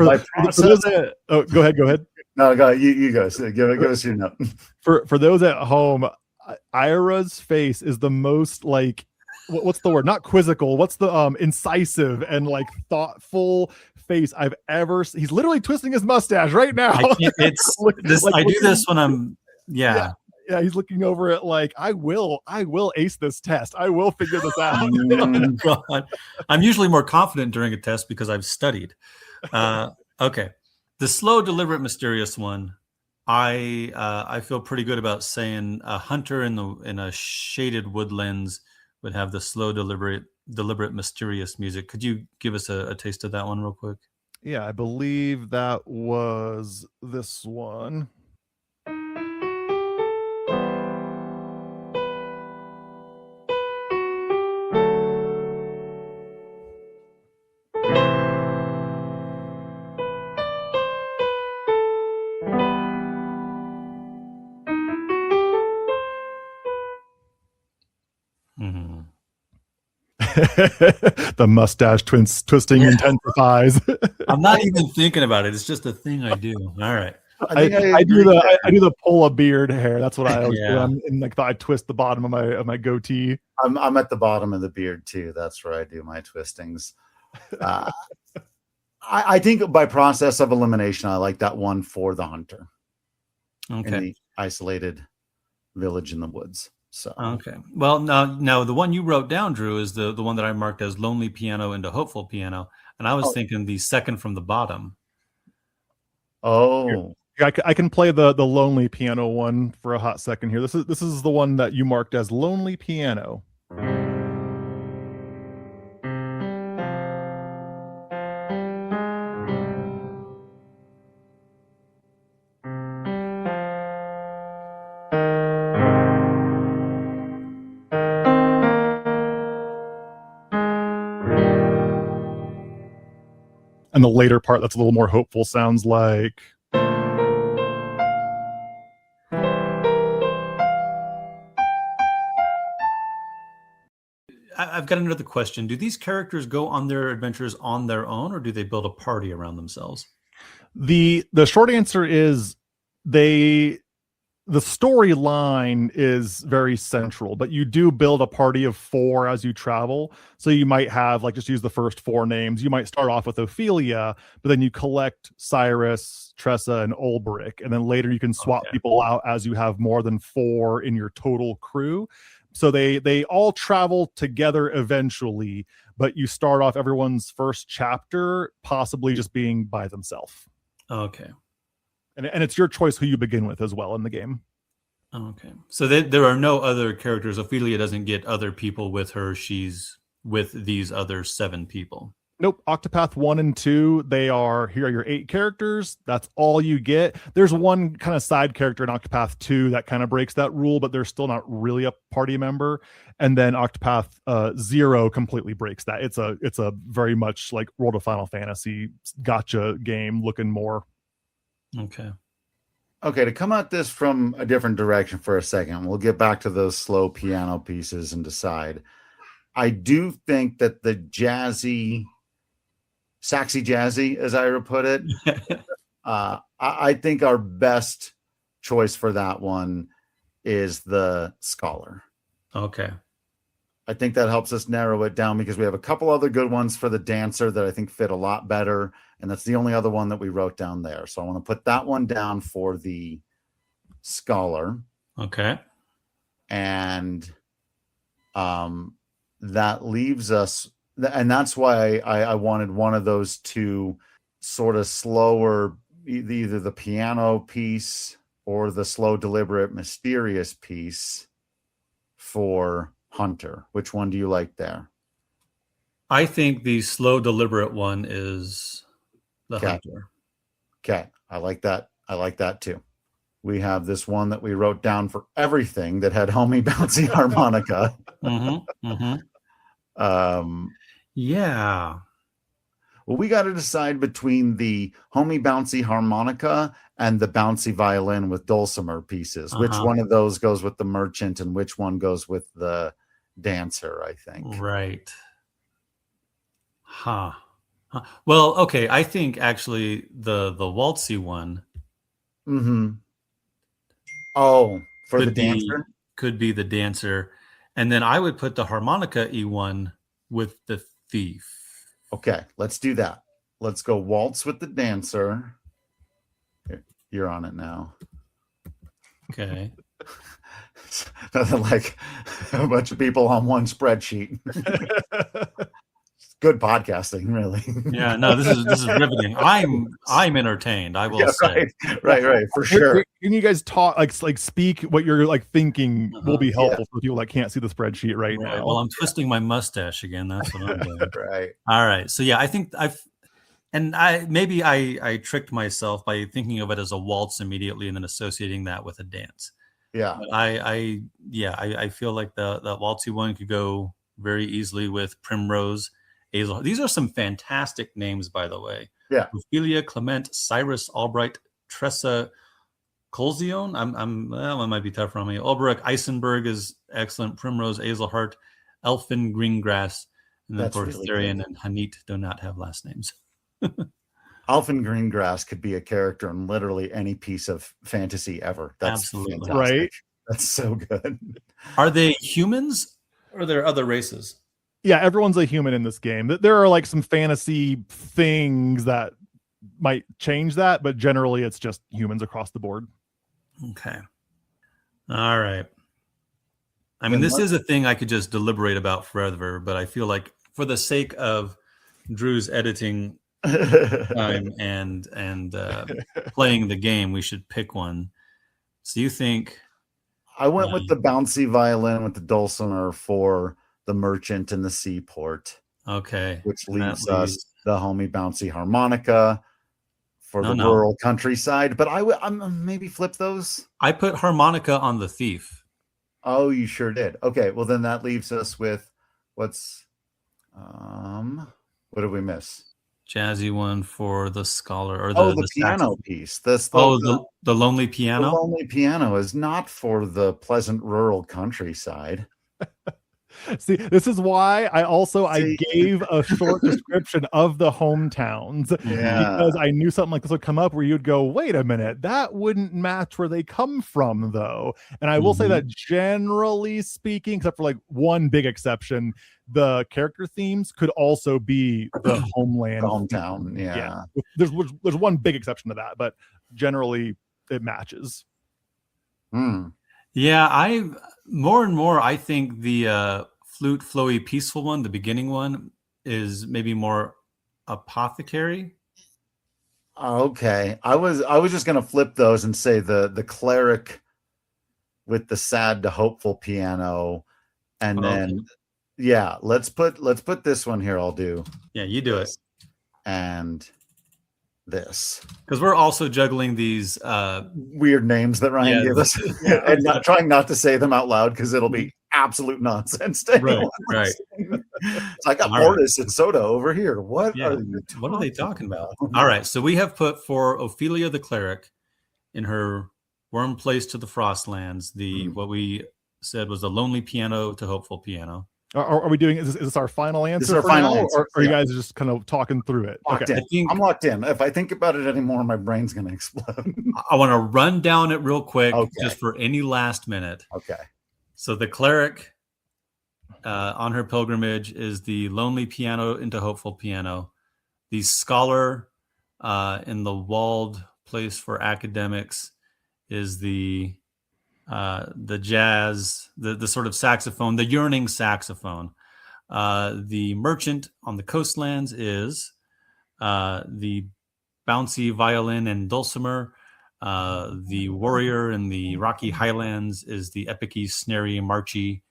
those that, go ahead. No, go ahead. You go. So give us your note. For those at home, Ira's face is the most like, what's the word? Not quizzical. What's the incisive and like thoughtful face I've ever seen. He's literally twisting his mustache right now. I do this when I'm. Yeah. Yeah, he's looking over it like, I will ace this test. I will figure this out. Oh, God. I'm usually more confident during a test because I've studied. Okay. The slow, deliberate, mysterious one. I feel pretty good about saying a hunter in a shaded woodlands would have the slow, deliberate, mysterious music. Could you give us a taste of that one real quick? Yeah, I believe that was this one. Mm-hmm. The mustache twisting intensifies. I'm not even thinking about it. It's just a thing I do. All right. I do the pull a beard hair. That's what I always do. And like I twist the bottom of my goatee. I'm at the bottom of the beard too. That's where I do my twistings. I think by process of elimination, I like that one for the hunter. Okay. In the isolated village in the woods. So okay. Well, now the one you wrote down, Drew, is the one that I marked as lonely piano into hopeful piano, and I was thinking the second from the bottom. Oh, I can play the lonely piano one for a hot second here. This is the one that you marked as lonely piano. And the later part that's a little more hopeful sounds like. I've got another question. Do these characters go on their adventures on their own, or do they build a party around themselves? The short answer is the storyline is very central, but you do build a party of 4 as you travel. So you might have, like, just use the first 4 names. You might start off with Ophelia, but then you collect Cyrus, Tressa, and Ulbrich. And then later you can swap people out as you have more than 4 in your total crew. So they all travel together eventually, but you start off everyone's first chapter possibly just being by themselves. Okay. And it's your choice who you begin with as well in the game. Okay. So there are no other characters. Ophelia doesn't get other people with her. She's with these other 7 people. Nope. Octopath 1 and 2, here are your 8 characters. That's all you get. There's one kind of side character in Octopath 2 that kind of breaks that rule, but they're still not really a party member. And then Octopath 0 completely breaks that. It's a very much like World of Final Fantasy gotcha game looking more. Okay. Okay, to come at this from a different direction for a second, we'll get back to those slow piano pieces and decide. I do think that the saxy jazzy, as Ira put it, I think our best choice for that one is the scholar. Okay. I think that helps us narrow it down because we have a couple other good ones for the dancer that I think fit a lot better. And that's the only other one that we wrote down there. So I want to put that one down for the scholar. Okay. And that leaves us, and that's why I wanted one of those 2 sort of slower, either the piano piece or the slow, deliberate, mysterious piece for Hunter. Which one do you like there? I think the slow, deliberate one is the hunter. Okay. I like that. I like that too. We have this one that we wrote down for everything that had homie bouncy harmonica. Mm-hmm. Mm-hmm. Yeah. Well, we got to decide between the homie bouncy harmonica and the bouncy violin with dulcimer pieces. Which one of those goes with the merchant and which one goes with the dancer, I think. Right. Huh. Well, okay. I think actually the waltzy one. Mm-hmm. Oh, for the dancer? Could be the dancer. And then I would put the harmonica E1 with the thief. Okay, let's do that. Let's go waltz with the dancer. Here, you're on it now. Okay. Like a bunch of people on one spreadsheet. Good podcasting, really. Yeah, no, this is riveting. I'm entertained. I will say. Right, for sure. Can you guys talk, like speak what you're like thinking will be helpful for people that can't see the spreadsheet right now? Well, I'm twisting my mustache again. That's what I'm doing. Right. All right. So yeah, I think I tricked myself by thinking of it as a waltz immediately and then associating that with a dance. Yeah. But I feel like that waltzy one could go very easily with Primrose. Hazel. These are some fantastic names, by the way. Yeah. Ophelia, Clement, Cyrus, Albright, Tressa, Colzione. That one might be tough for me. Ulbrich, Eisenberg is excellent. Primrose, Azelhart, Elfin, Greengrass, and then of course Therian and Hanit do not have last names. Alfin Greengrass could be a character in literally any piece of fantasy ever. That's absolutely fantastic. Right. That's so good. Are they humans or are there other races? Yeah, everyone's a human in this game. There are like some fantasy things that might change that, but generally it's just humans across the board. Okay. All right. I mean, this is a thing I could just deliberate about forever, but I feel like for the sake of Drew's editing time and playing the game, we should pick one. So you think? I went with the bouncy violin with the dulcimer for the merchant and the seaport. Okay. Which leaves us the homie bouncy harmonica for the rural countryside. But I'm maybe flip those. I put harmonica on the thief. Oh, you sure did. Okay, well then that leaves us with what did we miss? Jazzy one for the scholar or the piano piece. The lonely piano. The lonely piano is not for the pleasant rural countryside. See, this is why I gave a short description of the hometowns because I knew something like this would come up where you'd go, wait a minute, that wouldn't match where they come from, though. And I will say that generally speaking, except for like one big exception, the character themes could also be the homeland, the hometown. Yeah. There's one big exception to that, but generally it matches. Yeah, I more and more I think the flute flowy peaceful one, the beginning one, is maybe more apothecary. Okay, I was just gonna flip those and say the cleric with the sad to hopeful piano, and then let's put this one here. I'll do. Yeah, you do it. And this, because we're also juggling these weird names that Ryan gave us, and trying not to say them out loud because it'll be absolute nonsense to anyone. Right. So I got Mortis and Soda over here. What are they talking about? All right, so we have put for Ophelia the cleric in her worm place to the Frostlands, what we said was the lonely piano to hopeful piano. Are we doing? Is this our final answer? This is our final answer. Or are you guys just kind of talking through it? I'm locked in. If I think about it anymore, my brain's going to explode. I want to run down it real quick, just for any last minute. Okay. So the cleric on her pilgrimage is the lonely piano into hopeful piano. The scholar in the walled place for academics is the jazz, the sort of saxophone, the yearning saxophone. The merchant on the coastlands is the bouncy violin and dulcimer. The warrior in the rocky highlands is the epicy, snary, marchy.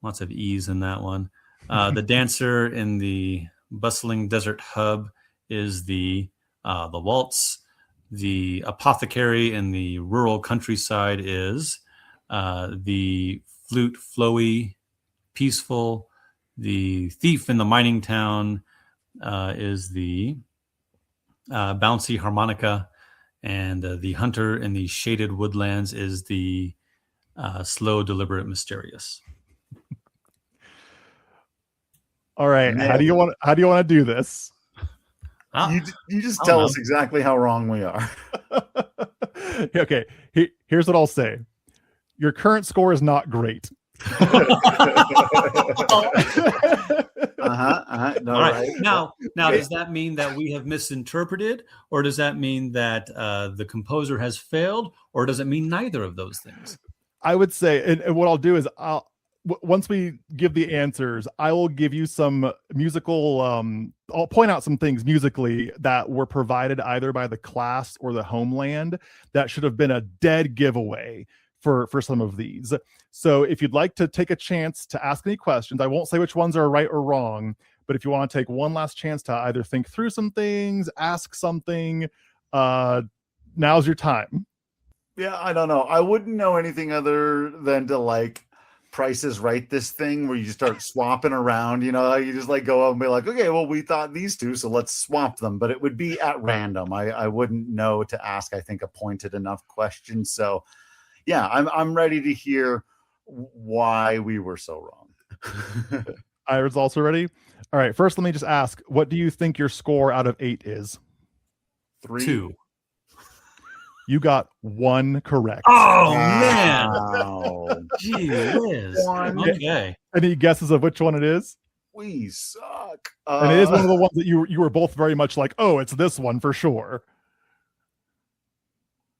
Lots of E's in that one. The dancer in the bustling desert hub is the waltz. The apothecary in the rural countryside is the flute, flowy, peaceful. The thief in the mining town is the bouncy harmonica. And the hunter in the shaded woodlands is the slow, deliberate, mysterious. All right. How do you want to do this? You just tell us exactly how wrong we are. Okay. Here's what I'll say. Your current score is not great. No, all right. Now, does that mean that we have misinterpreted, or does that mean that the composer has failed, or does it mean neither of those things? I would say, and what I'll do is once we give the answers, I will give you some musical, I'll point out some things musically that were provided either by the class or the homeland that should have been a dead giveaway for some of these. So if you'd like to take a chance to ask any questions, I won't say which ones are right or wrong, but if you want to take one last chance to either think through some things, ask something, now's your time. Yeah, I don't know. I wouldn't know anything other than to like Price is Right this thing where you just start swapping around, you know, you just like go up and be like, okay, well, we thought these two, so let's swap them. But it would be at random. I wouldn't know to ask, I think, a pointed enough question. So yeah, I'm ready to hear why we were so wrong. Ira's also ready. All right, first let me just ask, what do you think your score out of 8 is? 3. 2. You got 1 correct. Oh Wow. man! Gee whiz. Okay. Any guesses of which one it is? We suck. And it is one of the ones that you were both very much like, oh, it's this one for sure.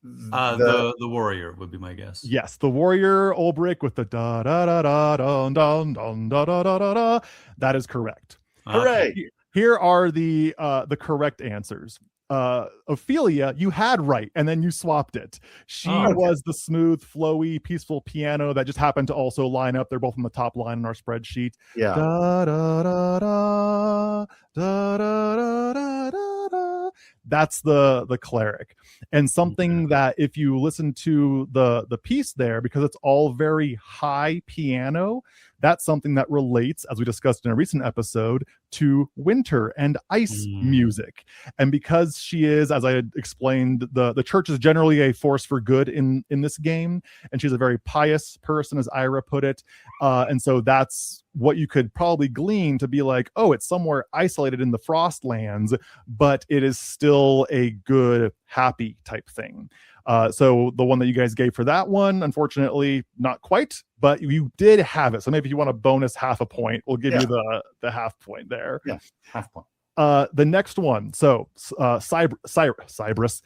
The warrior would be my guess. Yes, the warrior Ulbrich with the da da da da dun dun dun da da da da da. That is correct. Hooray! Here are the correct answers. Ophelia, you had right, and then you swapped it. She was the smooth, flowy, peaceful piano that just happened to also line up. They're both on the top line in our spreadsheet. Yeah. Da, da, da, da, da, da, da, da, da. That's the cleric. And something that if you listen to the piece there, because it's all very high piano, that's something that relates, as we discussed in a recent episode, to winter and ice music. And because she is, as I had explained, the church is generally a force for good in this game, and she's a very pious person, as Ira put it. And so that's what you could probably glean to be like, oh, it's somewhere isolated in the Frostlands, but it is still a good, happy type thing. So the one that you guys gave for that one, unfortunately, not quite, but you did have it. So maybe if you want a bonus half a point, we'll give you the half point there. Yeah, half point. The next one. So Cyrus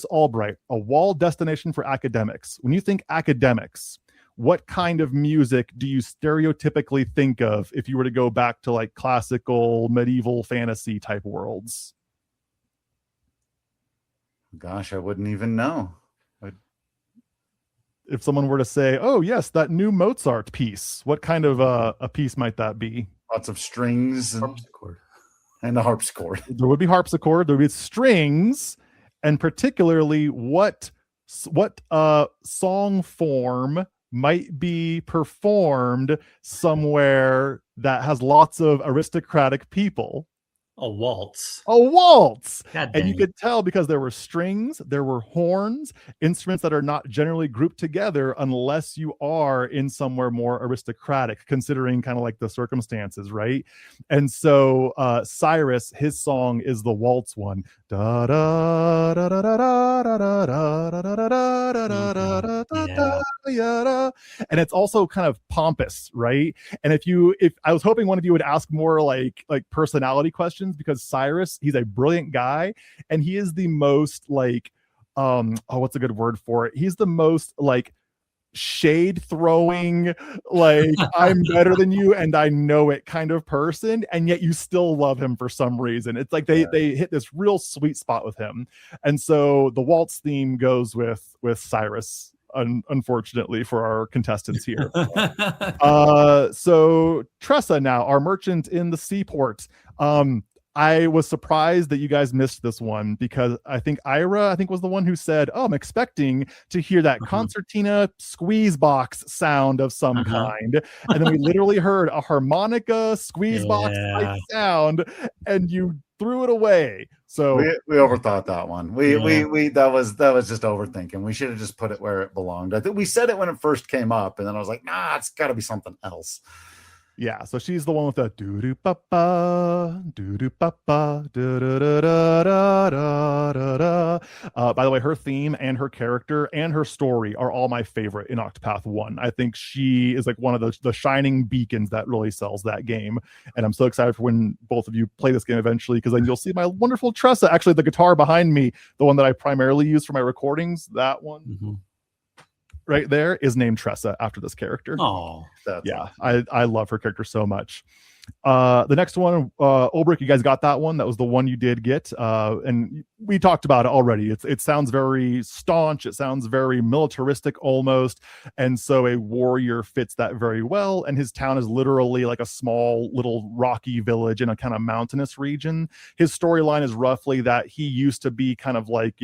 Albright, a walled destination for academics. When you think academics, what kind of music do you stereotypically think of if you were to go back to like classical medieval fantasy type worlds? Gosh, I wouldn't even know. If someone were to say, oh yes, that new Mozart piece, what kind of a piece might that be? Lots of strings Harpsichord. And a harpsichord. There would be harpsichord, there would be strings, and particularly what song form might be performed somewhere that has lots of aristocratic people. A waltz. A waltz. And you could tell because there were strings, there were horns, instruments that are not generally grouped together unless you are in somewhere more aristocratic, considering kind of like the circumstances, right? And so Cyrus, his song is the waltz one. Da da da da da da da da da da da da da da. And it's also kind of pompous, right? And if I was hoping one of you would ask more like personality questions, because Cyrus, he's a brilliant guy, and he is the most like what's a good word for it? He's the most like shade throwing, like I'm better than you and I know it kind of person, and yet you still love him for some reason. It's like they hit this real sweet spot with him. And so the waltz theme goes with Cyrus, unfortunately for our contestants here. So Tressa now, our merchant in the seaport. I was surprised that you guys missed this one because I think Ira was the one who said, oh, I'm expecting to hear that concertina squeeze box sound of some kind. And then we literally heard a harmonica squeeze box type sound, and you threw it away. So we overthought that one. We that was just overthinking. We should have just put it where it belonged. I think we said it when it first came up, and then I was like, nah, it's got to be something else. Yeah, so she's the one with the doo doo pa pa doo doo pa pa da da da da da da da. By the way, her theme and her character and her story are all my favorite in Octopath 1. I think she is like one of the shining beacons that really sells that game, and I'm so excited for when both of you play this game eventually, because then you'll see my wonderful Tressa. Actually, the guitar behind me, the one that I primarily use for my recordings, that one. right there is named Tressa after this character. Oh, yeah, I love her character so much. The next one, Ulbrich, you guys got that one? That was the one you did get, and we talked about it already. It sounds very staunch. It sounds very militaristic almost, and so a warrior fits that very well. And his town is literally like a small little rocky village in a kind of mountainous region. His storyline is roughly that he used to be kind of like,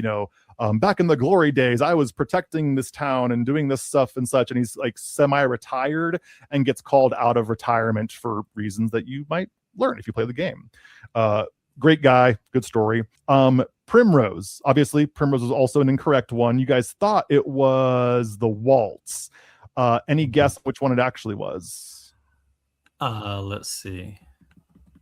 back in the glory days, I was protecting this town and doing this stuff and such. And he's like semi-retired and gets called out of retirement for reasons that you might learn if you play the game. Great guy, good story. Primrose. Obviously, Primrose was also an incorrect one. You guys thought it was the Waltz. Any guess which one it actually was? Let's see.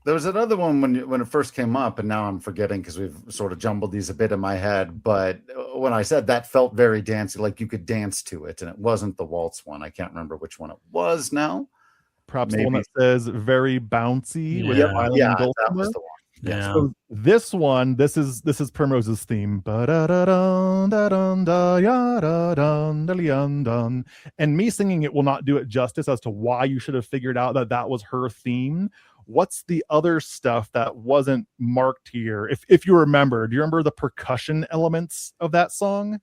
There was another one when it first came up, and now I'm forgetting because we've sort of jumbled these a bit in my head. But when I said that felt very dancey, like you could dance to it, and it wasn't the Waltz one. I can't remember which one it was now. Perhaps maybe the one that says very bouncy with violin and dulcimer. That was the one. Yeah. So this one, this is Primrose's theme. And me singing it will not do it justice as to why you should have figured out that was her theme. What's the other stuff that wasn't marked here? If you remember, do you remember the percussion elements of that song?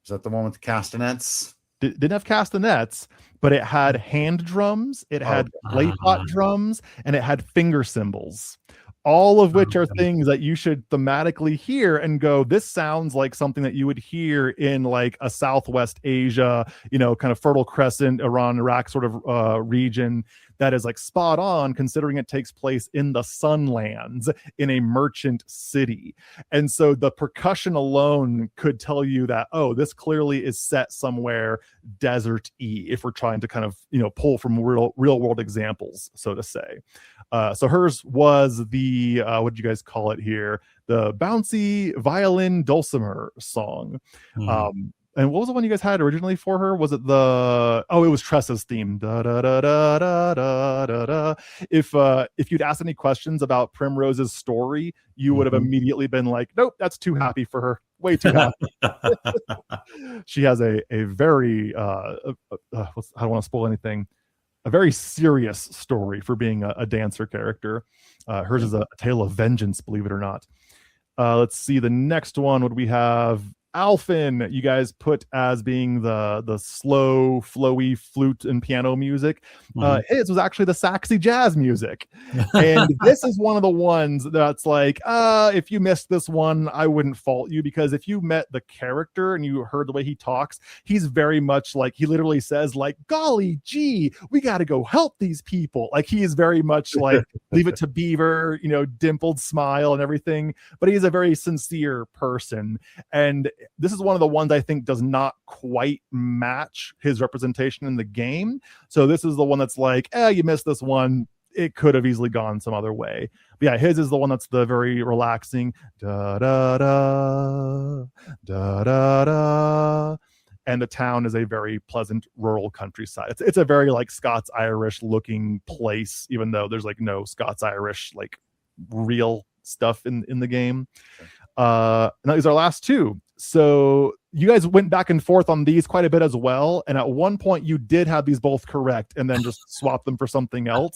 Is that the one with the castanets? Didn't have castanets, but it had hand drums, it had clay pot drums, and it had finger cymbals. All of which are things that you should thematically hear and go, this sounds like something that you would hear in like a Southwest Asia, kind of Fertile Crescent, Iran, Iraq sort of region that is like spot on considering it takes place in the Sunlands in a merchant city. And so the percussion alone could tell you that, oh, this clearly is set somewhere desert-y if we're trying to kind of, pull from real world examples, so to say. So hers was the, what did you guys call it here? The bouncy violin dulcimer song. And what was the one you guys had originally for her? Was it it was Tressa's theme. Da, da, da, da, da, da, da, da. If you'd asked any questions about Primrose's story, you would have immediately been like, nope, that's too happy for her. Way too happy. She has a very, I don't want to spoil anything, a very serious story for being a dancer character. Hers is a tale of vengeance, believe it or not. Let's see, the next one, would we have Alphen, you guys put as being the slow, flowy flute and piano music. His was actually the saxy jazz music. And this is one of the ones that's like, if you missed this one, I wouldn't fault you, because if you met the character and you heard the way he talks, he's very much like, he literally says like, golly gee, we got to go help these people. Like he is very much like, leave it to Beaver, dimpled smile and everything. But he's a very sincere person. And this is one of the ones I think does not quite match his representation in the game. So this is the one that's like, you missed this one. It could have easily gone some other way. But yeah, his is the one that's the very relaxing da da da da da da. And the town is a very pleasant rural countryside. It's a very like Scots-Irish looking place, even though there's like no Scots-Irish like real stuff in the game. Now these are our last two. So you guys went back and forth on these quite a bit as well. And at one point you did have these both correct and then just swap them for something else.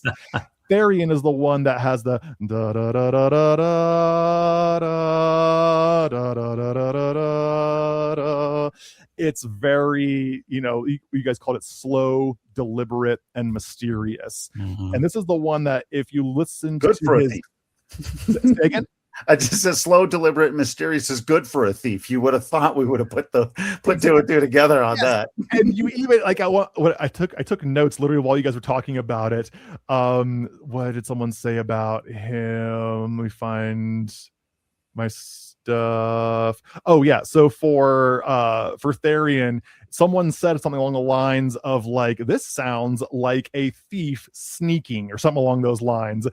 Therian is the one that has the da da da da da da da da da da da da. It's very, you guys called it slow, deliberate, and mysterious. And this is the one that if you listen to his... Say again? I just said slow, deliberate, and mysterious is good for a thief. You would have thought we would have put two and two together on that. And you even like I took notes literally while you guys were talking about it. What did someone say about him? Let me find my stuff. Oh yeah, so for Therian, someone said something along the lines of like, this sounds like a thief sneaking or something along those lines,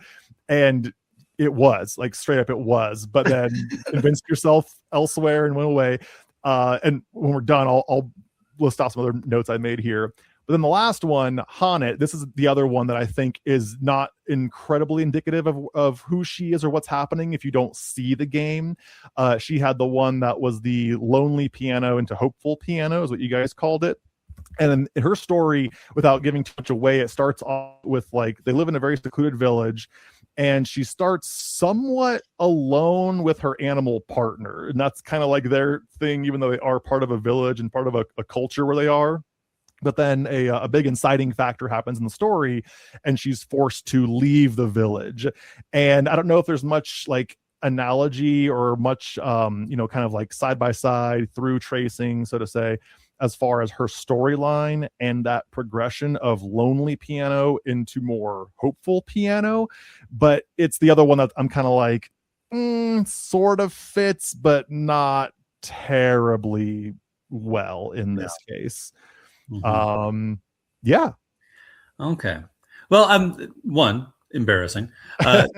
and it was like straight up it was, but then convinced yourself elsewhere and went away. And when we're done, I'll list off some other notes I made here. But then the last one, Hanet, this is the other one that I think is not incredibly indicative of who she is or what's happening if you don't see the game. She had the one that was the lonely piano into hopeful piano is what you guys called it. And in her story, without giving too much away, it starts off with like they live in a very secluded village, and she starts somewhat alone with her animal partner, and that's kind of like their thing, even though they are part of a village and part of a culture where they are. But then a big inciting factor happens in the story, and she's forced to leave the village. And I don't know if there's much like analogy or much kind of like side by side through tracing, so to say, as far as her storyline and that progression of lonely piano into more hopeful piano. But it's the other one that I'm kind of like, sort of fits, but not terribly well in this case. Yeah. Okay. Well, I'm one, embarrassing. But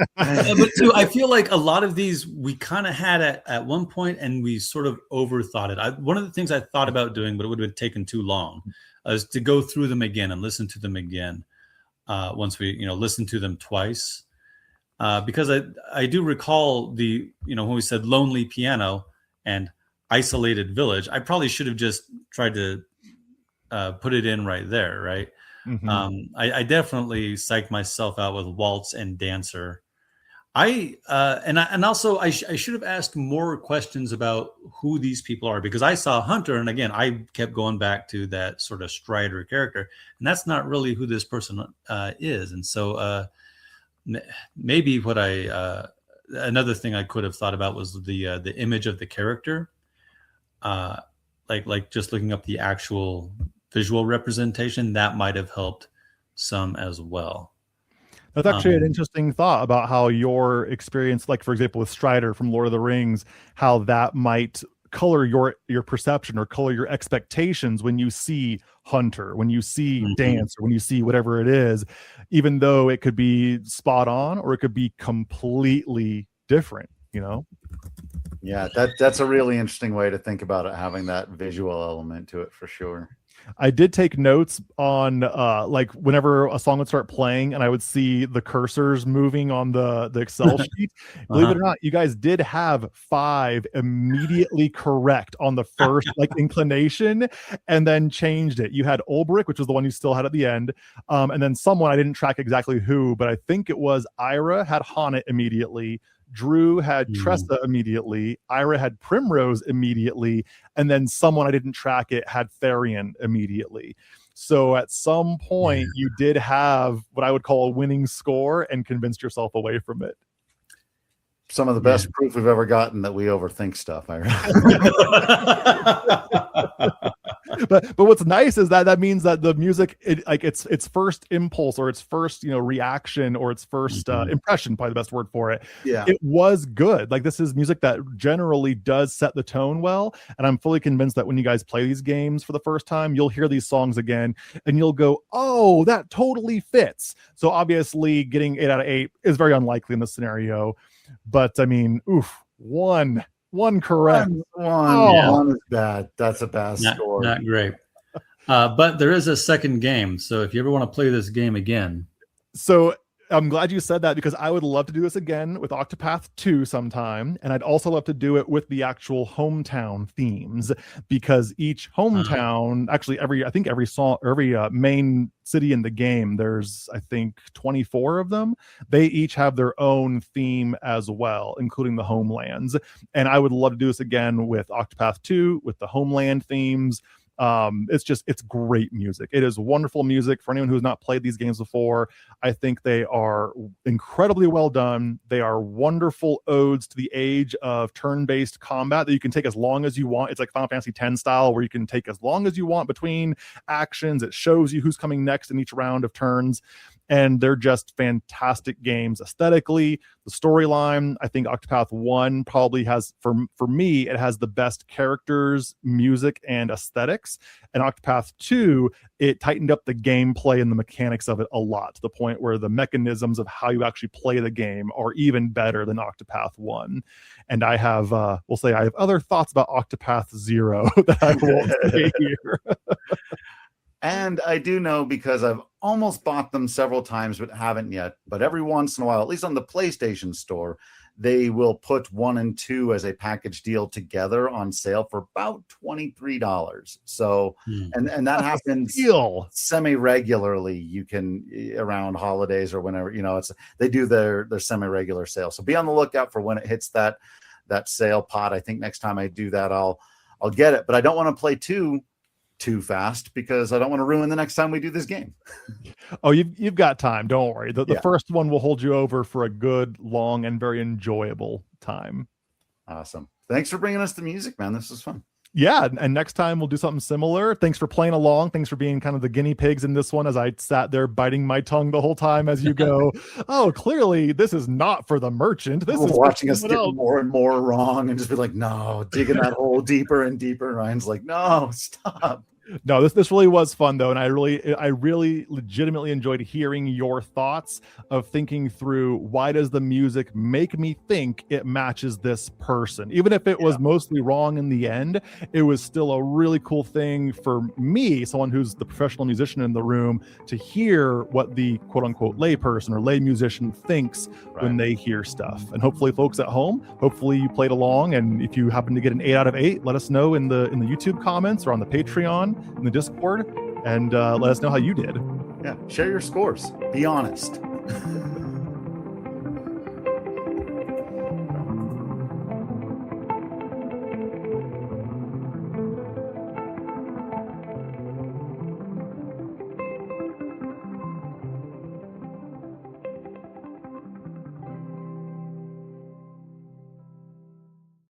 two, I feel like a lot of these we kind of had at one point, and we sort of overthought it. One of the things I thought about doing, but it would have taken too long, is to go through them again and listen to them again. Once we, listen to them twice, because I do recall when we said lonely piano and isolated village, I probably should have just tried to put it in right there, right? Mm-hmm. I definitely psyched myself out with waltz and dancer. I should have asked more questions about who these people are, because I saw Hunter, and again I kept going back to that sort of Strider character, and that's not really who this person is. And so maybe what another thing I could have thought about was the image of the character, like just looking up the actual visual representation. That might have helped some as well. That's actually an interesting thought about how your experience, like for example with Strider from Lord of the Rings, how that might color your perception or color your expectations when you see Hunter, when you see Dance, or when you see whatever it is, even though it could be spot on or it could be completely different, Yeah, that's a really interesting way to think about it, having that visual element to it for sure. I did take notes on like whenever a song would start playing and I would see the cursors moving on the Excel sheet. Believe it or not, you guys did have 5 immediately correct on the first like inclination, and then changed it. You had Ulbrich, which was the one you still had at the end, and then someone, I didn't track exactly who, but I think it was Ira had Honnet immediately. Drew had Tressa immediately. Ira had Primrose immediately. And then someone, I didn't track it, had Therian immediately. So at some point, you did have what I would call a winning score and convinced yourself away from it. Some of the best proof we've ever gotten that we overthink stuff, Ira. But what's nice is that means that the music, its first impulse or its first reaction or its first impression, probably the best word for it, it was good. Like, this is music that generally does set the tone well, and I'm fully convinced that when you guys play these games for the first time, you'll hear these songs again and you'll go, oh, that totally fits. So obviously getting 8 out of 8 is very unlikely in this scenario, but I mean, one correct. One is bad. That's a bad score. Not great. But there is a second game. So if you ever want to play this game again. So I'm glad you said that, because I would love to do this again with Octopath 2 sometime. And I'd also love to do it with the actual hometown themes, because each hometown, actually every main city in the game, there's, I think, 24 of them. They each have their own theme as well, including the homelands. And I would love to do this again with Octopath 2, with the homeland themes. It's great music. It is wonderful music for anyone who's not played these games before. I think they are incredibly well done. They are wonderful odes to the age of turn-based combat that you can take as long as you want. It's like Final Fantasy X style, where you can take as long as you want between actions. It shows you who's coming next in each round of turns. And they're just fantastic games aesthetically. The storyline, I think Octopath 1 probably has, for me, it has the best characters, music, and aesthetics. And Octopath 2, it tightened up the gameplay and the mechanics of it a lot, to the point where the mechanisms of how you actually play the game are even better than Octopath 1. And I have, I have other thoughts about Octopath 0 that I won't say here. And I do know, because I've almost bought them several times but haven't yet, but every once in a while, at least on the PlayStation Store, they will put 1 and 2 as a package deal together on sale for about $23. So, and that happens semi-regularly. You can, around holidays or whenever, they do their semi-regular sale. So be on the lookout for when it hits that sale pot. I think next time I do that, I'll get it, but I don't want to play too fast because I don't want to ruin the next time we do this game. Oh, you've got time. Don't worry. The first one will hold you over for a good, long, and very enjoyable time. Awesome. Thanks for bringing us the music, man. This was fun. Yeah, and next time we'll do something similar. Thanks for playing along. Thanks for being kind of the guinea pigs in this one as I sat there biting my tongue the whole time as you go, oh, clearly this is not for the merchant. This is watching us get more and more wrong and just be like, no, digging that hole deeper and deeper. And Ryan's like, no, stop. No, this really was fun though, and I really legitimately enjoyed hearing your thoughts of thinking through why does the music make me think it matches this person, even if it was mostly wrong in the end. It was still a really cool thing for me, someone who's the professional musician in the room, to hear what the quote unquote lay person or lay musician thinks when they hear stuff. And hopefully, folks at home, hopefully you played along, and if you happen to get an 8 out of 8, let us know in the YouTube comments or on the Patreon, in the Discord, and let us know how you did. Yeah, share your scores. Be honest.